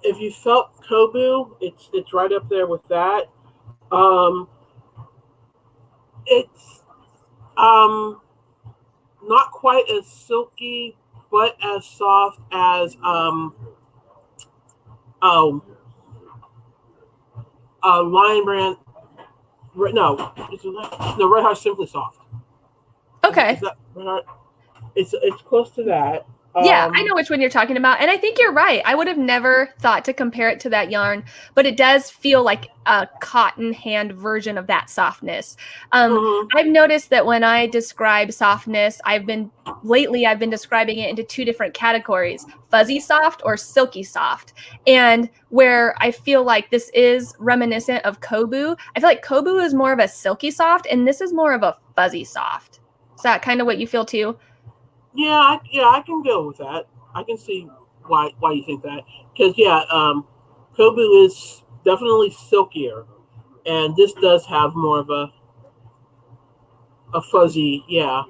if you felt Kobu, it's right up there with that. It's not quite as silky, but as soft as Lion Brand. No, Red Heart Simply Soft. Okay. It's close to that. Yeah, I know which one you're talking about. And I think you're right. I would have never thought to compare it to that yarn, but it does feel like a cotton hand version of that softness. I've noticed that when I describe softness, I've been describing it into two different categories: fuzzy soft or silky soft. And where I feel like this is reminiscent of Kobu, I feel like Kobu is more of a silky soft and this is more of a fuzzy soft. Is that kind of what you feel too? Yeah, I can go with that. I can see why you think that, because Kobu is definitely silkier, and this does have more of a fuzzy. Yeah,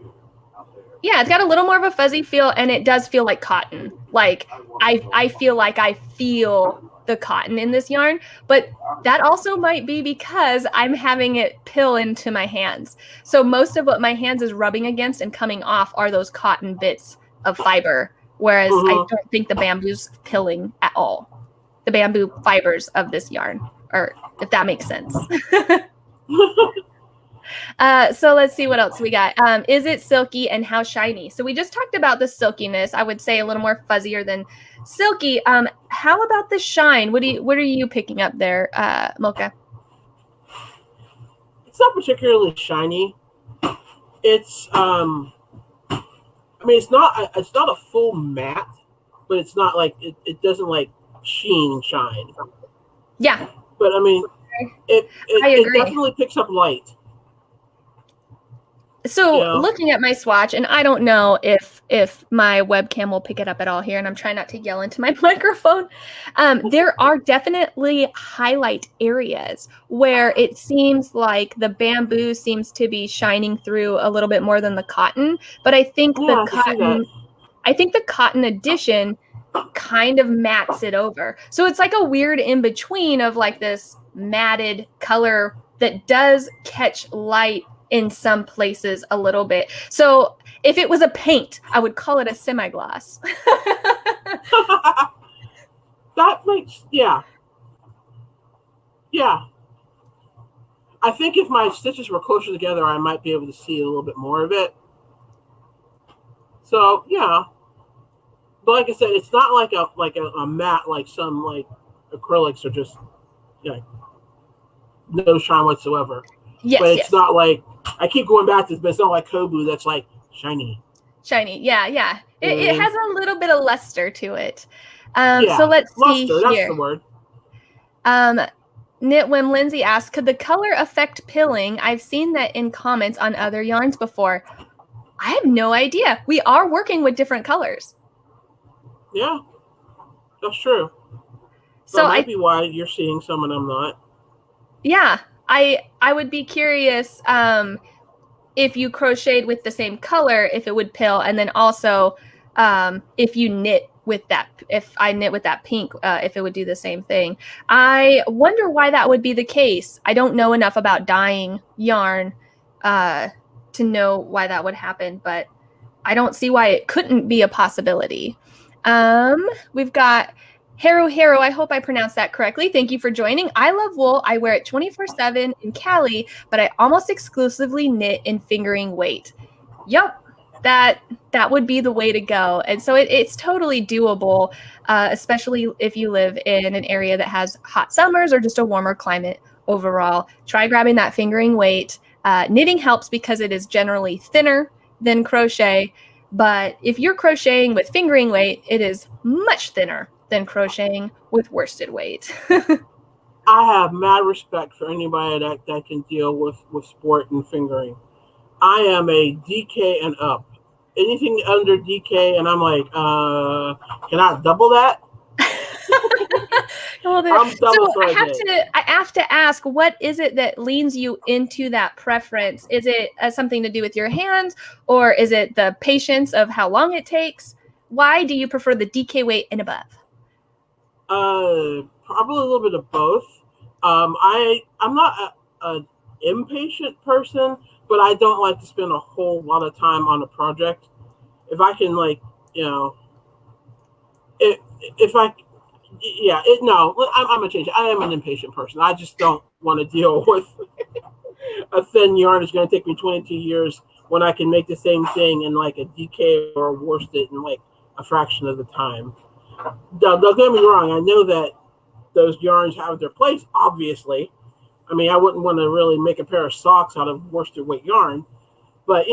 it's got a little more of a fuzzy feel, and it does feel like cotton. Like I feel like I feel the cotton in this yarn, but that also might be because I'm having it pill into my hands. So most of what my hands is rubbing against and coming off are those cotton bits of fiber, whereas I don't think the bamboo's pilling at all. The bamboo fibers of this yarn, or if that makes sense. So let's see what else we got. Is it silky and how shiny? So we just talked about the silkiness. I would say a little more fuzzier than silky. How about the shine? What are you picking up there, Mocha? It's not particularly shiny. It's I mean, it's not a full matte, but it's not like it doesn't like shine. Yeah. But I mean, it definitely picks up light. So looking at my swatch, and I don't know if my webcam will pick it up at all here, and I'm trying not to yell into my microphone. There are definitely highlight areas where it seems like the bamboo seems to be shining through a little bit more than the cotton. But I think the cotton addition kind of mattes it over. So it's like a weird in between of like this matted color that does catch light in some places a little bit. So if it was a paint, I would call it a semi-gloss. That makes, yeah. I think if my stitches were closer together, I might be able to see a little bit more of it. So yeah, but like I said, it's not like a matte like some like acrylics are just no shine whatsoever. Yes, but it's not like, I keep going back to this, but it's not like Kobu that's like shiny. Yeah. It has a little bit of luster to it. So let's see here. That's the word. Knitwim Lindsay asks, could the color affect pilling? I've seen that in comments on other yarns before. I have no idea. We are working with different colors. Yeah, that's true. So that might be why you're seeing some and I'm not. Yeah, I would be curious if you crocheted with the same color, if it would pill, and then also if you knit with that, if I knit with that pink, if it would do the same thing. I wonder why that would be the case. I don't know enough about dyeing yarn to know why that would happen, but I don't see why it couldn't be a possibility. We've got Haro, I hope I pronounced that correctly. Thank you for joining. I love wool. I wear it 24/7 in Cali, but I almost exclusively knit in fingering weight. Yup, that would be the way to go. And so it's totally doable, especially if you live in an area that has hot summers or just a warmer climate overall. Try grabbing that fingering weight. Knitting helps because it is generally thinner than crochet, but if you're crocheting with fingering weight, it is much thinner than crocheting with worsted weight. I have mad respect for anybody that can deal with sport and fingering. I am a DK and up. Anything under DK, and I'm like, can I double that? I have to ask, what is it that leans you into that preference? Is it something to do with your hands, or is it the patience of how long it takes? Why do you prefer the DK weight and above? Probably a little bit of both. I'm not an impatient person, but I don't like to spend a whole lot of time on a project. If I can, I'm a change. I am an impatient person. I just don't want to deal with a thin yarn that's going to take me 22 years when I can make the same thing in like a DK or a worsted in like a fraction of the time. Don't get me wrong. I know that those yarns have their place, obviously. I mean, I wouldn't want to really make a pair of socks out of worsted weight yarn, but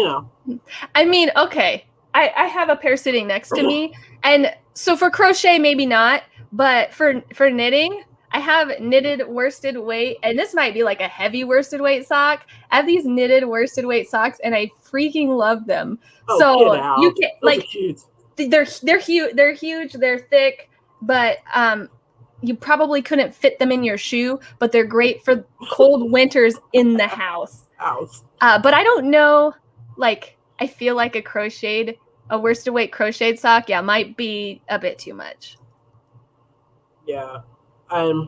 I mean, okay. I have a pair sitting next to me, and so for crochet, maybe not, but for knitting, I have knitted worsted weight, and this might be like a heavy worsted weight sock. I have these knitted worsted weight socks, and I freaking love them. Oh, so you can they're huge, they're thick, but you probably couldn't fit them in your shoe, but they're great for cold winters in the house. But I don't know, I feel like a worsted weight crocheted sock, might be a bit too much. Yeah. So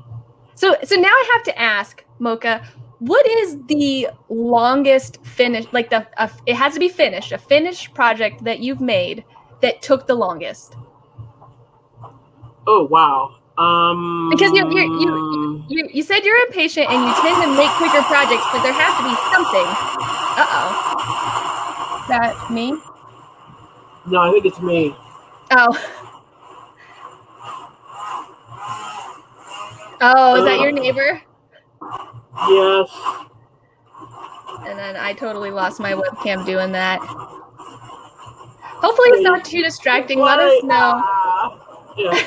now I have to ask, Mocha, what is the longest finish, like it has to be finished, a finished project that you've made that took the longest? Oh wow. Because you said you're impatient and you tend to make quicker projects, but there has to be something. Uh-oh. Is that me? No, I think it's me. Oh. Oh, is that your neighbor? Yes. And then I totally lost my webcam doing that. Hopefully it's not too distracting. Let us know. Yeah.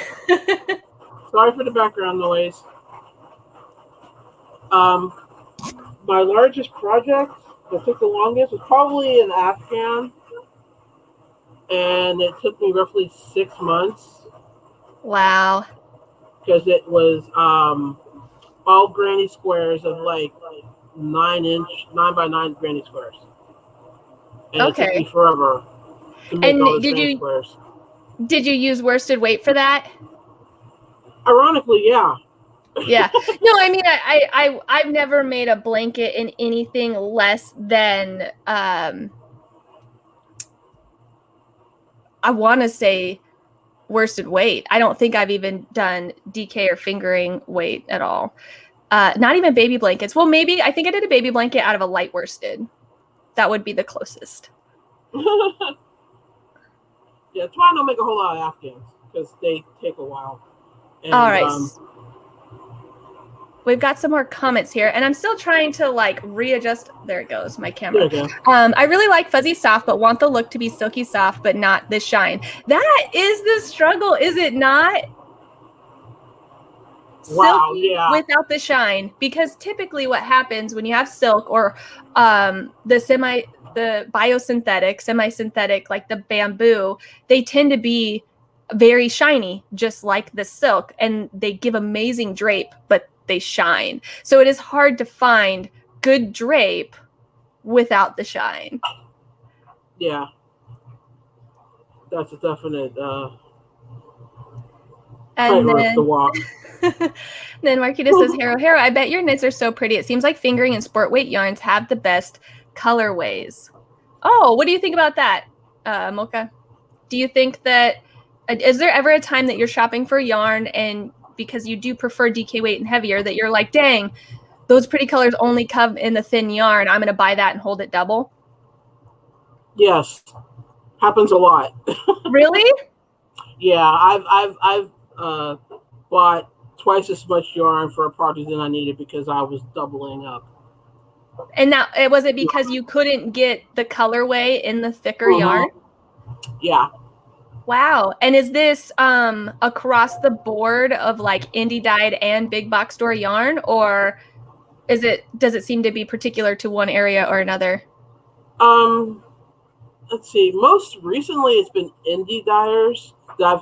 Sorry for the background noise. My largest project that took the longest was probably an Afghan, and it took me roughly 6 months. Wow. Because it was all granny squares of like 9 by 9 granny squares. And it took me forever to make all those granny squares. Did you use worsted weight for that? Ironically, yeah. Yeah. No, I mean, I've never made a blanket in anything less than I want to say worsted weight. I don't think I've even done DK or fingering weight at all. Not even baby blankets. Well, maybe I think I did a baby blanket out of a light worsted. That would be the closest. Yeah, that's why I don't make a whole lot of Afghans, because they take a while. And, all right. We've got some more comments here, and I'm still trying to like readjust. There it goes, my camera. There you go. I really like fuzzy soft, but want the look to be silky soft, but not the shine. That is the struggle, is it not? Wow, silky yeah. Without the shine, because typically what happens when you have silk or the biosynthetic, semi-synthetic, like the bamboo, they tend to be very shiny, just like the silk, and they give amazing drape, but they shine. So it is hard to find good drape without the shine. Yeah. That's a definite and the walk. Then Marquita says, Hero, I bet your knits are so pretty. It seems like fingering and sport weight yarns have the best colorways. Oh, what do you think about that, Mocha? Do you think that, is there ever a time that you're shopping for yarn and because you do prefer DK weight and heavier that you're like, dang, those pretty colors only come in the thin yarn. I'm going to buy that and hold it double? Yes. Happens a lot. Really? Yeah, I've bought twice as much yarn for a project than I needed because I was doubling up. And now, was it because you couldn't get the colorway in the thicker yarn? Yeah. Wow. And is this across the board of like indie dyed and big box store yarn, or does it seem to be particular to one area or another? Let's see. Most recently, it's been indie dyers that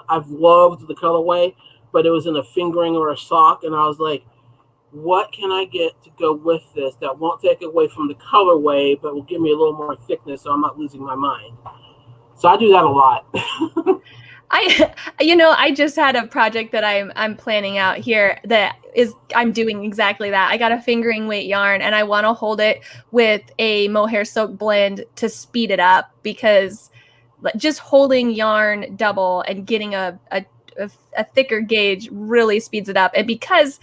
I've loved the colorway, but it was in a fingering or a sock, and I was like, what can I get to go with this that won't take away from the colorway, but will give me a little more thickness so I'm not losing my mind? So I do that a lot. I just had a project that I'm planning out here I'm doing exactly that. I got a fingering weight yarn and I want to hold it with a mohair silk blend to speed it up, because just holding yarn double and getting a thicker gauge really speeds it up. And because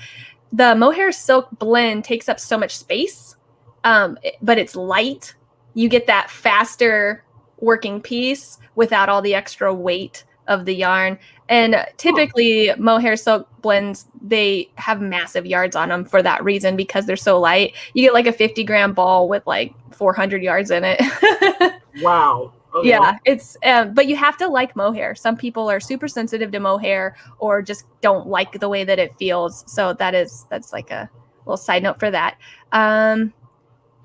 the mohair silk blend takes up so much space, but it's light, you get that faster working piece without all the extra weight of the yarn. And typically mohair silk blends, they have massive yards on them for that reason, because they're so light. You get like a 50-gram ball with like 400 yards in it. Wow. Okay. Yeah, it's but you have to like mohair. Some people are super sensitive to mohair or just don't like the way that it feels. So that's like a little side note for that.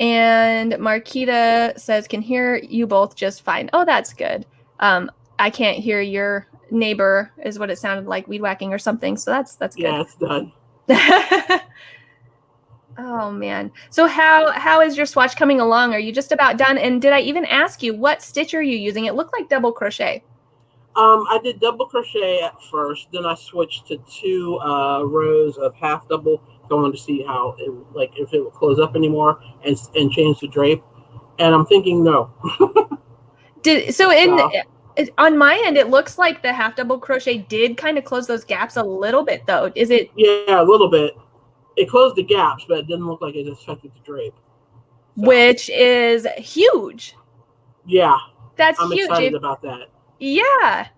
And Marquita says, can hear you both just fine. Oh, that's good. I can't hear your neighbor, is what it sounded like, weed whacking or something. So that's good. Yeah, it's done. Oh man. So how is your swatch coming along? Are you just about done? And did I even ask you what stitch are you using? It looked like double crochet. I did double crochet at first, then I switched to 2 rows of half double. So I wanted to see how it like if it would close up anymore and change the drape. And I'm thinking no. On my end, it looks like the half double crochet did kind of close those gaps a little bit, though. Is it? Yeah, a little bit. It closed the gaps, but it didn't look like it affected the drape. So. Which is huge. Yeah, I'm huge. Excited about that. Yeah,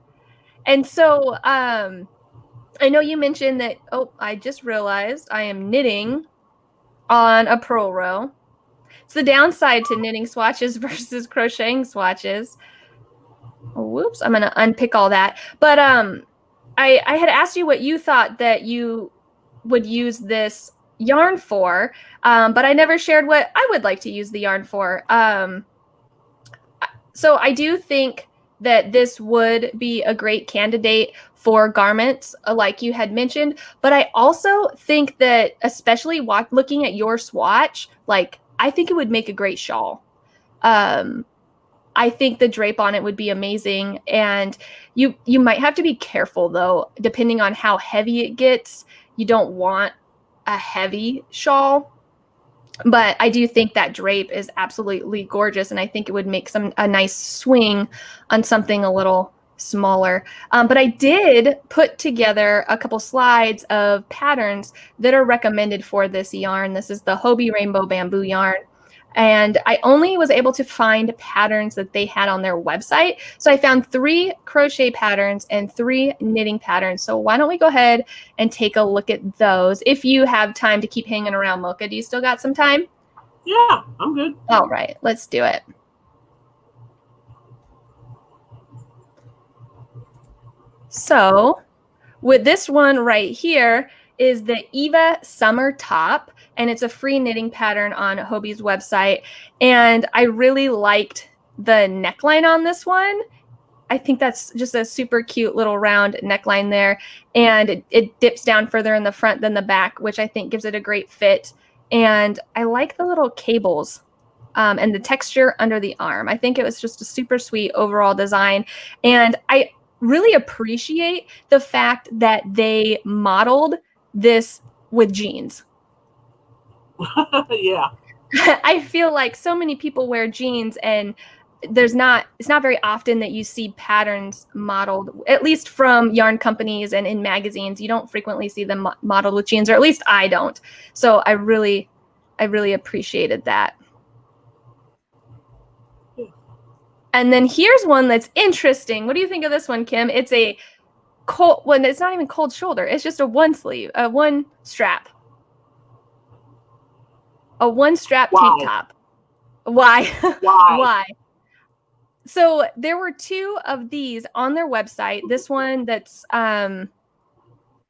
and so I know you mentioned that. Oh, I just realized I am knitting on a purl row. It's the downside to knitting swatches versus crocheting swatches. Whoops, I'm gonna unpick all that. But I had asked you what you thought that you would use this yarn for, but I never shared what I would like to use the yarn for. So I do think that this would be a great candidate for garments, like you had mentioned. But I also think that, especially looking at your swatch, like I think it would make a great shawl. I think the drape on it would be amazing. And you might have to be careful, though, depending on how heavy it gets. You don't want a heavy shawl. But I do think that drape is absolutely gorgeous, and I think it would make a nice swing on something a little smaller. But I did put together a couple slides of patterns that are recommended for this yarn. This is the Hobbii Rainbow Bamboo Yarn. And I only was able to find patterns that they had on their website. So I found 3 crochet patterns and 3 knitting patterns. So why don't we go ahead and take a look at those if you have time to keep hanging around, Mocha. Do you still got some time? Yeah, I'm good. All right, let's do it. So with this one right here is the Eva Summer top. And it's a free knitting pattern on Hobbii's website. And I really liked the neckline on this one. I think that's just a super cute little round neckline there. And it dips down further in the front than the back, which I think gives it a great fit. And I like the little cables and the texture under the arm. I think it was just a super sweet overall design. And I really appreciate the fact that they modeled this with jeans. Yeah. I feel like so many people wear jeans, and it's not very often that you see patterns modeled, at least from yarn companies and in magazines. You don't frequently see them modeled with jeans, or at least I don't. So I really appreciated that. And then here's one that's interesting. What do you think of this one, Kim? It's a cold, well, it's not even cold shoulder. It's just a one strap. A one strap tank top. Why? Why? So there were 2 of these on their website. This one that's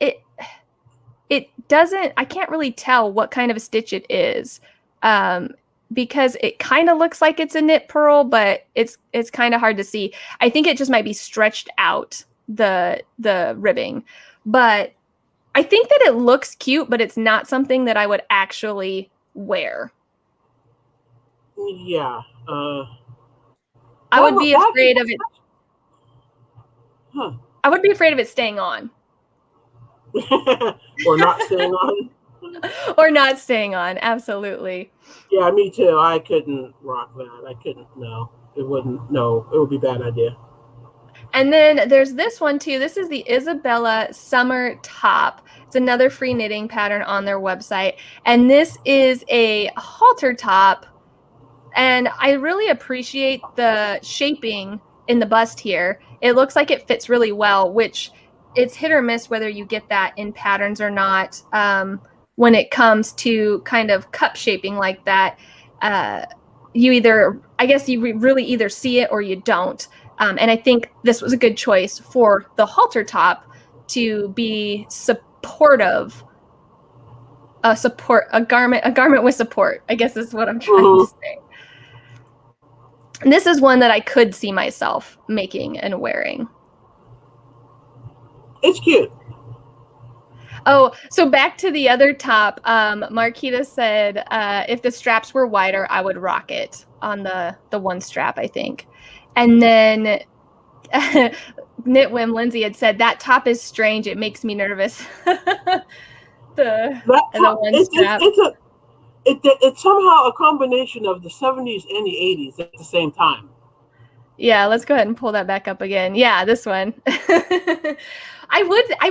it doesn't, I can't really tell what kind of a stitch it is. Because it kind of looks like it's a knit purl, but it's kind of hard to see. I think it just might be stretched out, the ribbing. But I think that it looks cute, but it's not something that I would actually wear. Yeah. I would be afraid of it. Huh. I would be afraid of it staying on. Or not staying on. Or not staying on, absolutely. Yeah, me too. I couldn't rock that. I couldn't, no. It wouldn't, no. It would be a bad idea. And then there's this one too. This is the Isabella Summer top. It's another free knitting pattern on their website. And this is a halter top. And I really appreciate the shaping in the bust here. It looks like it fits really well, which it's hit or miss whether you get that in patterns or not. When it comes to kind of cup shaping like that, you really either see it or you don't. And I think this was a good choice for the halter top to be supportive. A garment with support, I guess is what I'm trying to say. And this is one that I could see myself making and wearing. It's cute. Oh, so back to the other top. Marquita said, if the straps were wider, I would rock it on the one strap, I think. And then Knitwim Lindsay had said that top is strange. It makes me nervous. the one strap. It's somehow a combination of the 70s and the 80s at the same time. Yeah, let's go ahead and pull that back up again. Yeah, this one. I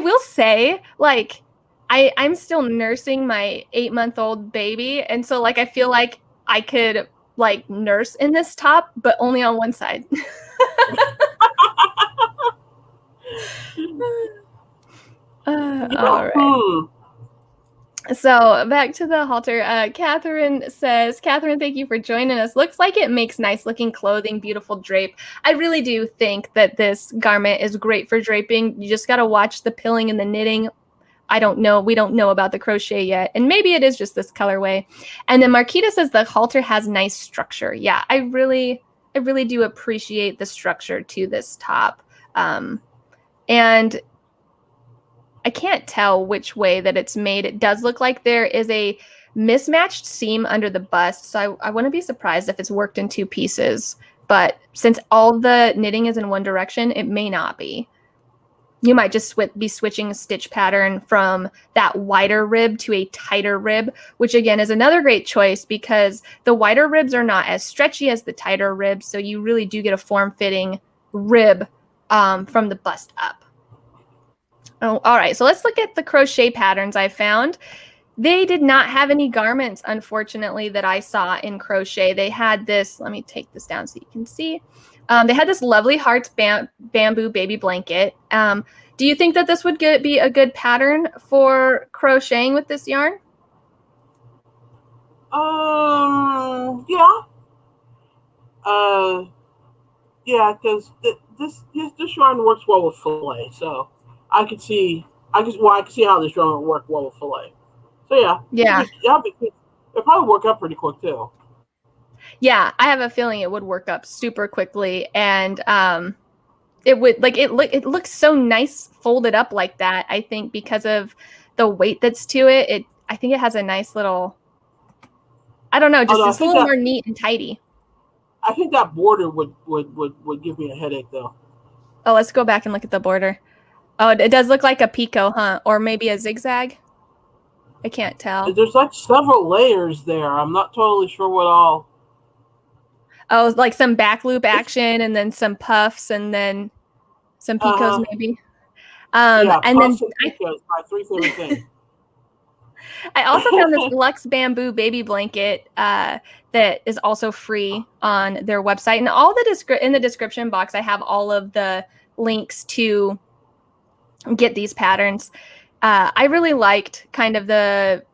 will say, like, I'm still nursing my 8-month-old baby, and so like I feel like I could like nurse in this top, but only on one side. All right. So back to the halter. Catherine says, Catherine, thank you for joining us. Looks like it makes nice looking clothing, beautiful drape. I really do think that this garment is great for draping. You just got to watch the pilling and the knitting. I don't know. We don't know about the crochet yet. And maybe it is just this colorway. And then Marquita says the halter has nice structure. Yeah, I really do appreciate the structure to this top. And I can't tell which way that it's made. It does look like there is a mismatched seam under the bust. So I wouldn't be surprised if it's worked in 2 pieces. But since all the knitting is in one direction, it may not be. You might just be switching a stitch pattern from that wider rib to a tighter rib, which again is another great choice because the wider ribs are not as stretchy as the tighter ribs. So you really do get a form-fitting rib from the bust up. Oh, all right, so let's look at the crochet patterns I found. They did not have any garments, unfortunately, that I saw in crochet. They had this, let me take this down so you can see. They had this lovely hearts bamboo baby blanket. Do you think that this would be a good pattern for crocheting with this yarn? Yeah. Yeah, because this yarn works well with Filet, so I could see how this yarn would work well with Filet. So yeah, it'll probably work up pretty quick too. Yeah, I have a feeling it would work up super quickly, and it would it looks so nice folded up like that. I think because of the weight that's to it, I think it has a nice little, I don't know, just it's a little more neat and tidy. I think that border would give me a headache though. Oh, let's go back and look at the border. Oh, it does look like a picot, huh? Or maybe a zigzag. I can't tell. There's like several layers there. I'm not totally sure what all. Oh, like some back loop action, and then some puffs, and then some picots maybe. Yeah, and then picots, my 3 favorite things. I also found this Luxe bamboo baby blanket that is also free on their website, and all in the description box I have all of the links to get these patterns. I really liked kind of the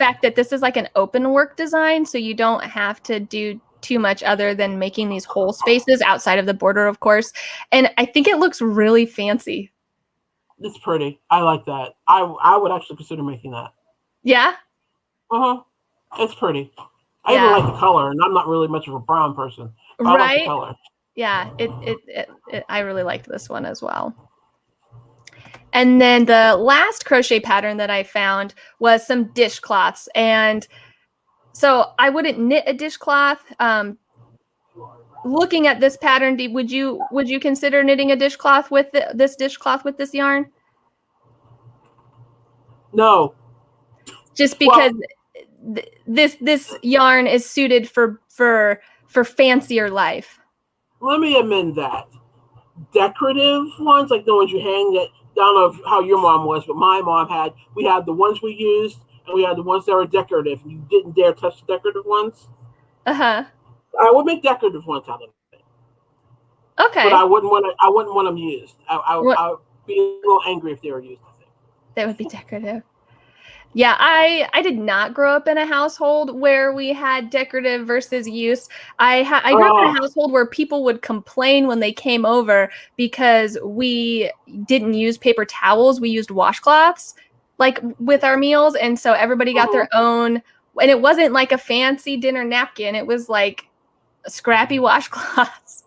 fact that this is like an open work design, so you don't have to do too much other than making these whole spaces outside of the border, of course. And I think it looks really fancy. It's pretty. I like that. I would actually consider making that. Yeah? It's pretty. I even like the color, and I'm not really much of a brown person. Right? I like the color. Yeah, I really liked this one as well. And then the last crochet pattern that I found was some dishcloths. And so I wouldn't knit a dishcloth. Looking at this pattern, would you consider knitting a dishcloth with this dishcloth with this yarn? No. Just because this yarn is suited for fancier life. Let me amend that. Decorative ones, like the ones you hang that, I don't know how your mom was, but my mom had. We had the ones we used, and we had the ones that were decorative. You didn't dare touch the decorative ones. I would make decorative ones out of it. Okay. But I wouldn't want them used. I would be a little angry if they were used. I think they would be decorative. Yeah, I did not grow up in a household where we had decorative versus use. I grew up in a household where people would complain when they came over because we didn't use paper towels. We used washcloths like with our meals. And so everybody got their own, and it wasn't like a fancy dinner napkin. It was like scrappy washcloths.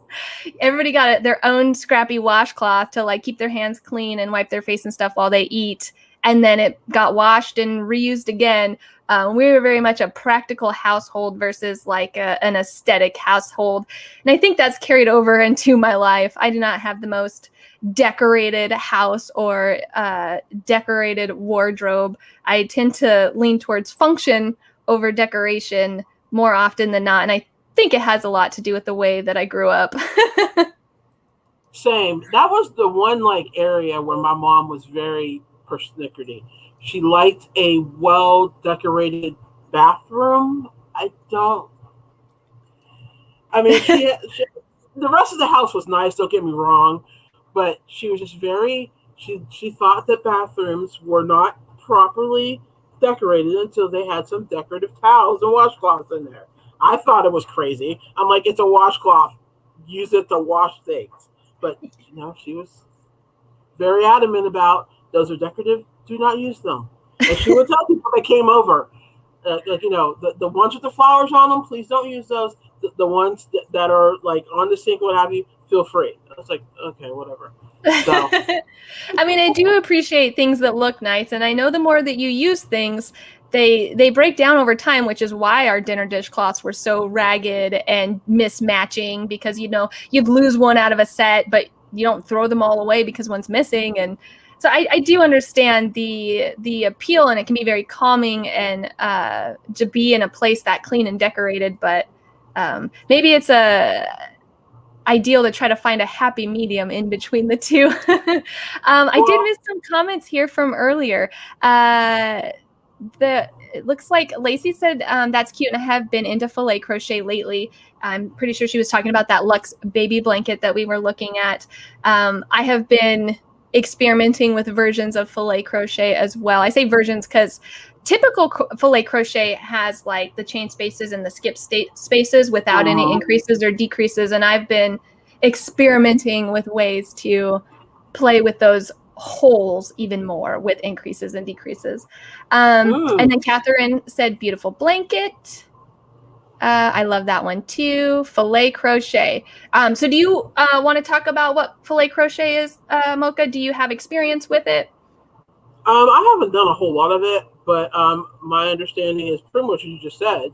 Everybody got their own scrappy washcloth to like keep their hands clean and wipe their face and stuff while they eat. and then it got washed and reused again. We were very much a practical household versus like an aesthetic household. And I think that's carried over into my life. I do not have the most decorated house or decorated wardrobe. I tend to lean towards function over decoration more often than not. And I think it has a lot to do with the way that I grew up. Same. That was the one like area where my mom was very persnickety. She liked a well-decorated bathroom. She the rest of the house was nice, don't get me wrong, but she was just she thought that bathrooms were not properly decorated until they had some decorative towels and washcloths in there. I thought it was crazy. I'm like, it's a washcloth. Use it to wash things. But, she was very adamant about those are decorative. Do not use them. And she would tell people that came over, the ones with the flowers on them, please don't use those. The ones that are like on the sink, what have you, feel free. I was like, okay, whatever. So. I mean, I do appreciate things that look nice. And I know the more that you use things, they break down over time, which is why our dinner dishcloths were so ragged and mismatching, because, you'd lose one out of a set, but you don't throw them all away because one's missing. And so I do understand the appeal, and it can be very calming and to be in a place that clean and decorated. But maybe it's ideal to try to find a happy medium in between the two. I did miss some comments here from earlier. It looks like Lacey said that's cute, and I have been into filet crochet lately. I'm pretty sure she was talking about that Luxe baby blanket that we were looking at. I have been experimenting with versions of filet crochet as well. I say versions because typical filet crochet has like the chain spaces and the skip spaces without any increases or decreases, and I've been experimenting with ways to play with those holes even more with increases and decreases. And then Catherine said beautiful blanket. I love that one too. Filet crochet. So do you want to talk about what filet crochet is, Mocha? Do you have experience with it? I haven't done a whole lot of it, but my understanding is pretty much what you just said.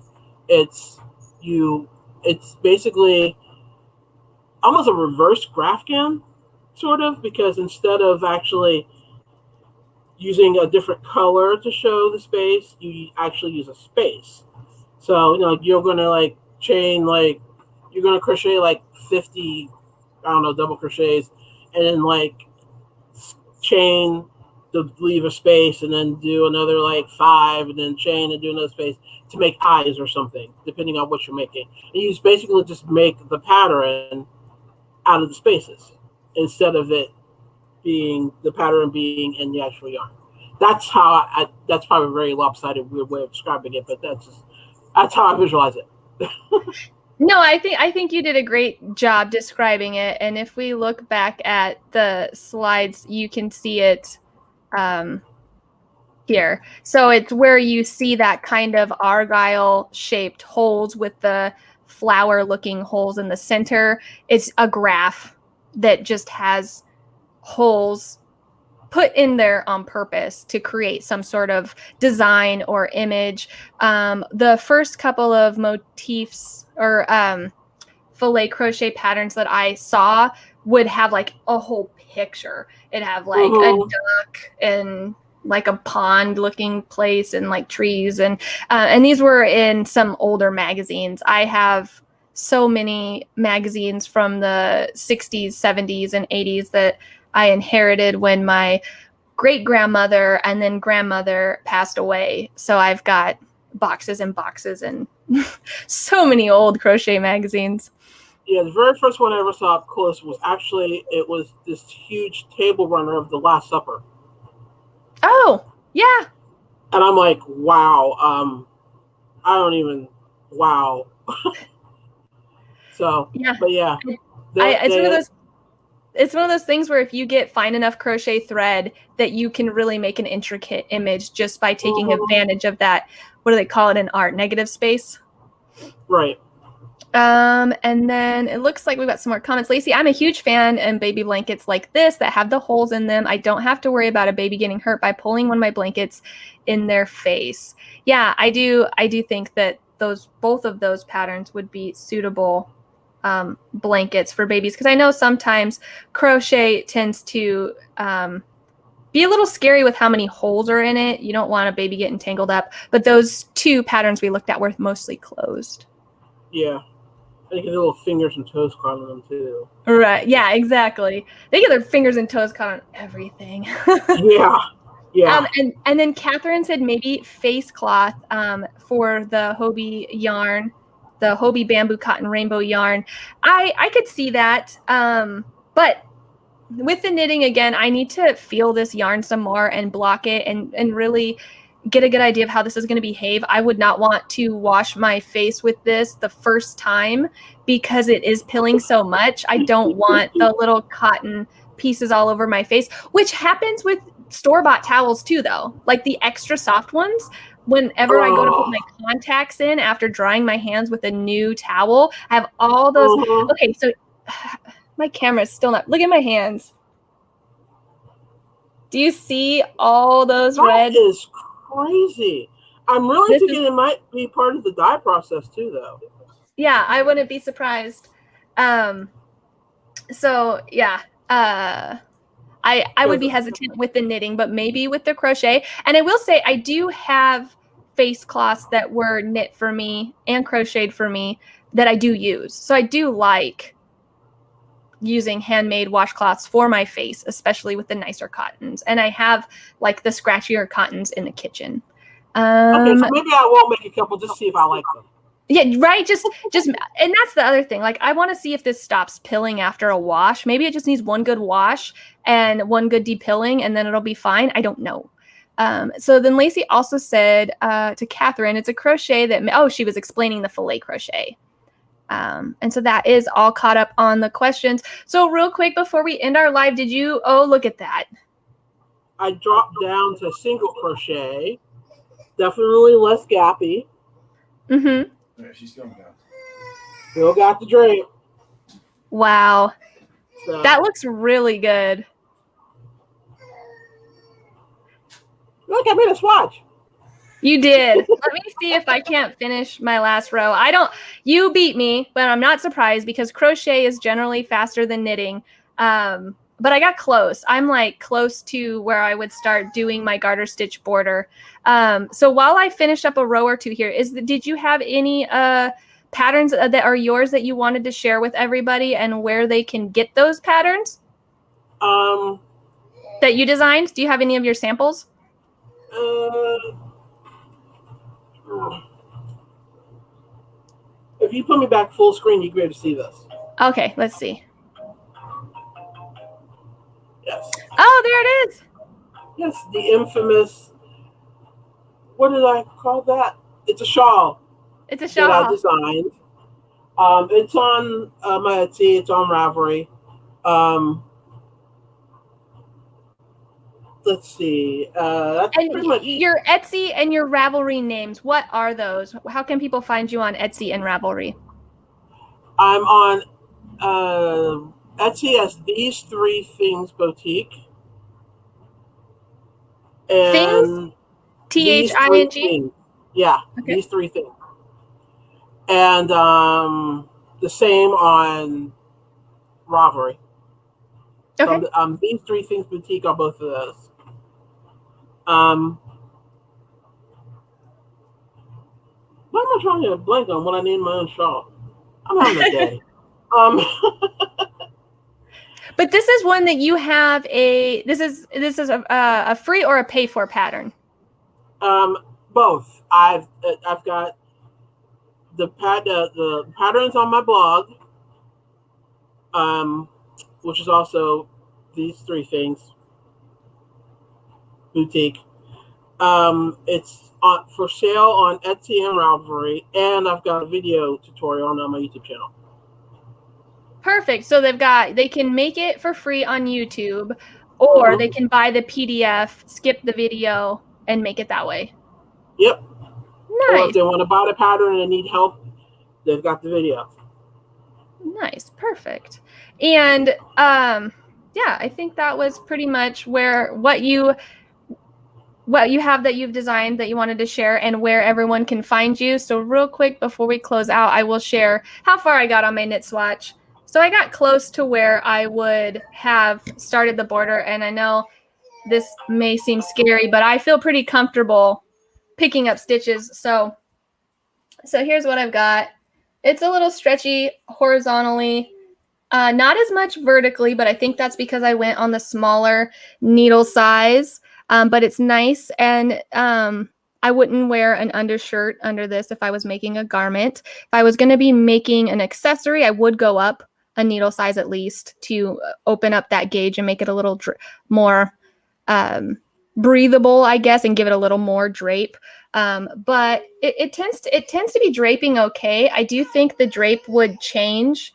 It's basically almost a reverse Grafghan, sort of, because instead of actually using a different color to show the space, you actually use a space. So, you're going to like chain, like you're going to crochet like 50, double crochets, and then like chain to leave a space, and then do another like 5, and then chain and do another space to make eyes or something, depending on what you're making. And you basically just make the pattern out of the spaces instead of it being the pattern being in the actual yarn. That's how that's probably a very lopsided, weird way of describing it, but that's how I visualize it. No, I think you did a great job describing it. And if we look back at the slides, you can see it here. So it's where you see that kind of argyle shaped holes with the flower looking holes in the center. It's a graph that just has holes put in there on purpose to create some sort of design or image. The first couple of motifs or filet crochet patterns that I saw would have like a whole picture. It'd have like a duck and like a pond looking place and like trees. And these were in some older magazines. I have so many magazines from the 60s, 70s, and 80s that I inherited when my great-grandmother and then grandmother passed away. So I've got boxes and boxes and so many old crochet magazines. Yeah, the very first one I ever saw up close was it was this huge table runner of The Last Supper. Oh, yeah. And I'm like, wow. Wow. So, yeah. But yeah. It's one of those things where if you get fine enough crochet thread that you can really make an intricate image just by taking advantage of that, what do they call it in art? Negative space? Right. And then it looks like we've got some more comments. Lacey, I'm a huge fan of baby blankets like this that have the holes in them. I don't have to worry about a baby getting hurt by pulling one of my blankets in their face. Yeah, I do think that both of those patterns would be suitable blankets for babies, because I know sometimes crochet tends to be a little scary with how many holes are in it. You don't want a baby getting tangled up, but those two patterns we looked at were mostly closed. Yeah. They get little fingers and toes caught on them too. Right. Yeah, exactly. They get their fingers and toes caught on everything. Yeah. Yeah. And then Catherine said maybe face cloth for the Hobbii yarn, the Hobbii Bamboo Cotton Rainbow Yarn. I could see that. But with the knitting, again, I need to feel this yarn some more and block it and really get a good idea of how this is going to behave. I would not want to wash my face with this the first time because it is pilling so much. I don't want the little cotton pieces all over my face, which happens with store-bought towels too, though. Like the extra soft ones, whenever I go to put my contacts in after drying my hands with a new towel, I have all those. Okay, so my camera is still not. Look at my hands. Do you see all those red? That is crazy. I'm really thinking it might be part of the dye process too, though. Yeah, I wouldn't be surprised. So yeah, I would be hesitant with the knitting, but maybe with the crochet. And I will say I do have face cloths that were knit for me and crocheted for me that I do use. So I do like using handmade washcloths for my face, especially with the nicer cottons. And I have like the scratchier cottons in the kitchen. Okay, so maybe I will make a couple just to see if I like them. Yeah, right. Just, and that's the other thing. Like, I want to see if this stops pilling after a wash. Maybe it just needs one good wash and one good depilling, and then it'll be fine. I don't know. So then Lacey also said to Catherine, it's a crochet that, she was explaining the Filet crochet. And so that is all caught up on the questions. So real quick before we end our live, look at that. I dropped down to single crochet. Definitely less gappy. Mm-hmm. Yeah, she's still got. Still got the drape. Wow. So, that looks really good. Look, I made a swatch. You did. Let me see if I can't finish my last row. You beat me, but I'm not surprised because crochet is generally faster than knitting. But I got close. I'm like close to where I would start doing my garter stitch border. So while I finish up a row or two here, did you have any patterns that are yours that you wanted to share with everybody and where they can get those patterns that you designed? Do you have any of your samples? If you put me back full screen, you'll be able to see this. Okay, let's see. Yes. Oh, there it is. Yes, the infamous, what did I call that? It's a shawl. It's a shawl. That I designed. It's on my Etsy. It's on Ravelry. Let's see. That's pretty much your Etsy and your Ravelry names. What are those? How can people find you on Etsy and Ravelry? I'm on Etsy as These Three Things Boutique. And things? THING? Yeah, okay. These Three Things. And the same on Ravelry. Okay. So, These Three Things Boutique on both of those. Why am I trying to blank on when I need my own shawl? I'm having a day. But this is one that you have this is a free or a pay for pattern? Both. I've got the patterns on my blog, which is also These Three Things Boutique. It's for sale on Etsy and Ravelry, and I've got a video tutorial on my YouTube channel. Perfect. So they can make it for free on YouTube, or they can buy the PDF, skip the video, and make it that way. Yep. Nice. Or if they want to buy the pattern and need help, they've got the video. Nice. Perfect. And yeah, I think that was pretty much where what you have that you've designed that you wanted to share and where everyone can find you. So real quick before we close out, I will share how far I got on my knit swatch. So I got close to where I would have started the border, and I know this may seem scary, but I feel pretty comfortable picking up stitches. So here's what I've got. It's a little stretchy horizontally, not as much vertically, but I think that's because I went on the smaller needle size. But it's nice, and I wouldn't wear an undershirt under this if I was making a garment. If I was going to be making an accessory, I would go up a needle size at least to open up that gauge and make it a little more breathable, I guess, and give it a little more drape. But it tends to be draping okay. I do think the drape would change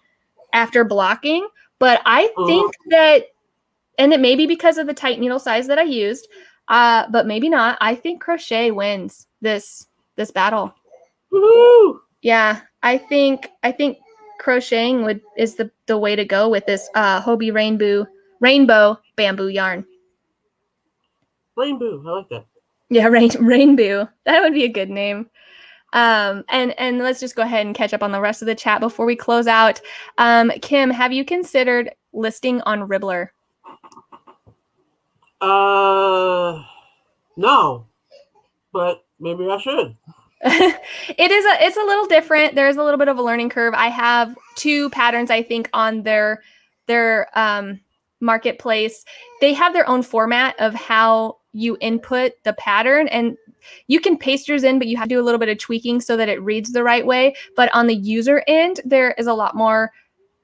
after blocking, but I think that, and it may be because of the tight needle size that I used, but maybe not. I think crochet wins this battle. Woo-hoo! Yeah, I think crocheting is the way to go with this Hobbii Rainbow Bamboo Yarn. Rainbow, I like that. Yeah, Rainbow. That would be a good name. And let's just go ahead and catch up on the rest of the chat before we close out. Kim, have you considered listing on Ribbler? No, but maybe I should. It's a little different. There's a little bit of a learning curve. I have 2 patterns, I think, on their marketplace. They have their own format of how you input the pattern, and you can paste yours in, but you have to do a little bit of tweaking so that it reads the right way. But on the user end, there is a lot more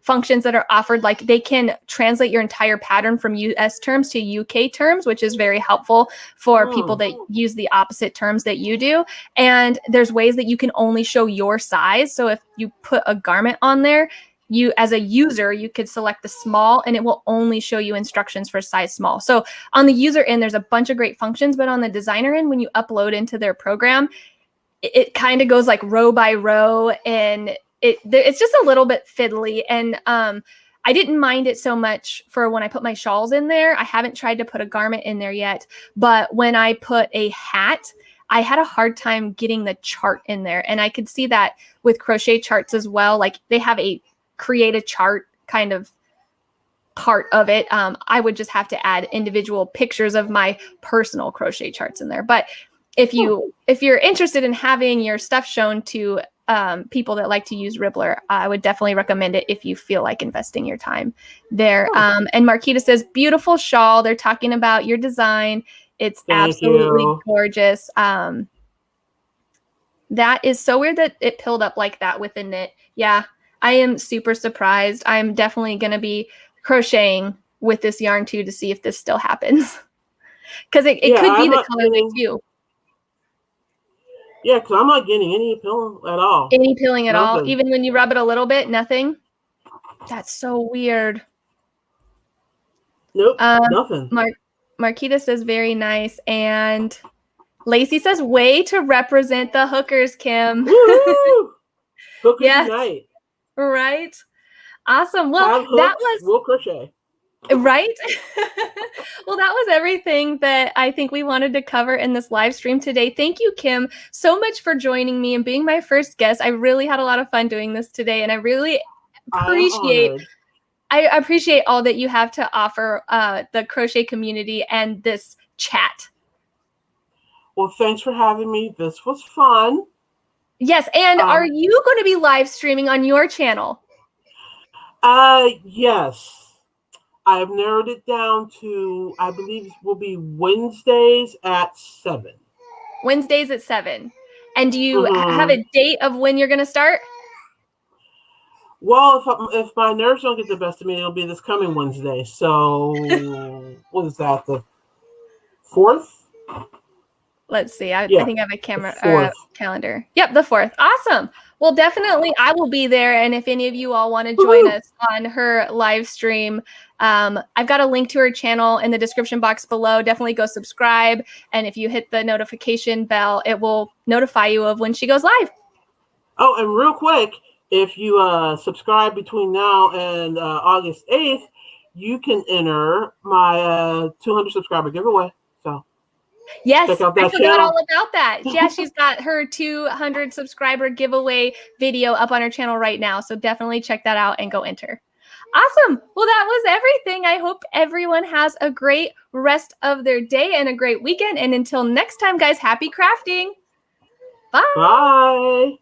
functions that are offered. Like they can translate your entire pattern from US terms to UK terms, which is very helpful for people that use the opposite terms that you do. And there's ways that you can only show your size. So if you put a garment on there, you as a user, you could select the small and it will only show you instructions for size small. So on the user end, there's a bunch of great functions, but on the designer end, when you upload into their program, it kind of goes like row by row, and it's just a little bit fiddly. And I didn't mind it so much for when I put my shawls in there. I haven't tried to put a garment in there yet, but when I put a hat, I had a hard time getting the chart in there. And I could see that with crochet charts as well. Like they have a create a chart kind of part of it. I would just have to add individual pictures of my personal crochet charts in there. But if you're interested in having your stuff shown to people that like to use Ribbler, I would definitely recommend it if you feel like investing your time there. And Marquita says, beautiful shawl. They're talking about your design. It's absolutely gorgeous. That is so weird that it pilled up like that with the knit. Yeah, I am super surprised. I'm definitely going to be crocheting with this yarn too to see if this still happens. Because it could be the colorway too. Yeah, because I'm not getting any pilling at all. Any pilling at all? Even when you rub it a little bit, nothing? That's so weird. Nope, nothing. Marquita says, very nice. And Lacey says, way to represent the hookers, Kim. Woo! Hookers unite. Right? Awesome. Well, that was... We'll crochet. Right? Well, that was everything that I think we wanted to cover in this live stream today. Thank you, Kim, so much for joining me and being my first guest. I really had a lot of fun doing this today, and I really appreciate all that you have to offer the crochet community and this chat. Well, thanks for having me. This was fun. Yes, and are you going to be live streaming on your channel? Yes. I have narrowed it down to, I believe it will be Wednesdays at 7. Wednesdays at 7. And do you have a date of when you're going to start? Well, if my nerves don't get the best of me, it'll be this coming Wednesday. So, what is that, the 4th? Let's see. I think I have a calendar. Yep, the 4th. Awesome. Well, definitely I will be there. And if any of you all want to join us on her live stream, I've got a link to her channel in the description box below. Definitely go subscribe. And if you hit the notification bell, it will notify you of when she goes live. Oh, and real quick, if you subscribe between now and August 8th, you can enter my 200 subscriber giveaway. So yes, check out I that forgot channel. all about that. Yeah, she's got her 200 subscriber giveaway video up on her channel right now. So definitely check that out and go enter. Awesome. Well, that was everything. I hope everyone has a great rest of their day and a great weekend. And until next time, guys, happy crafting. Bye. Bye.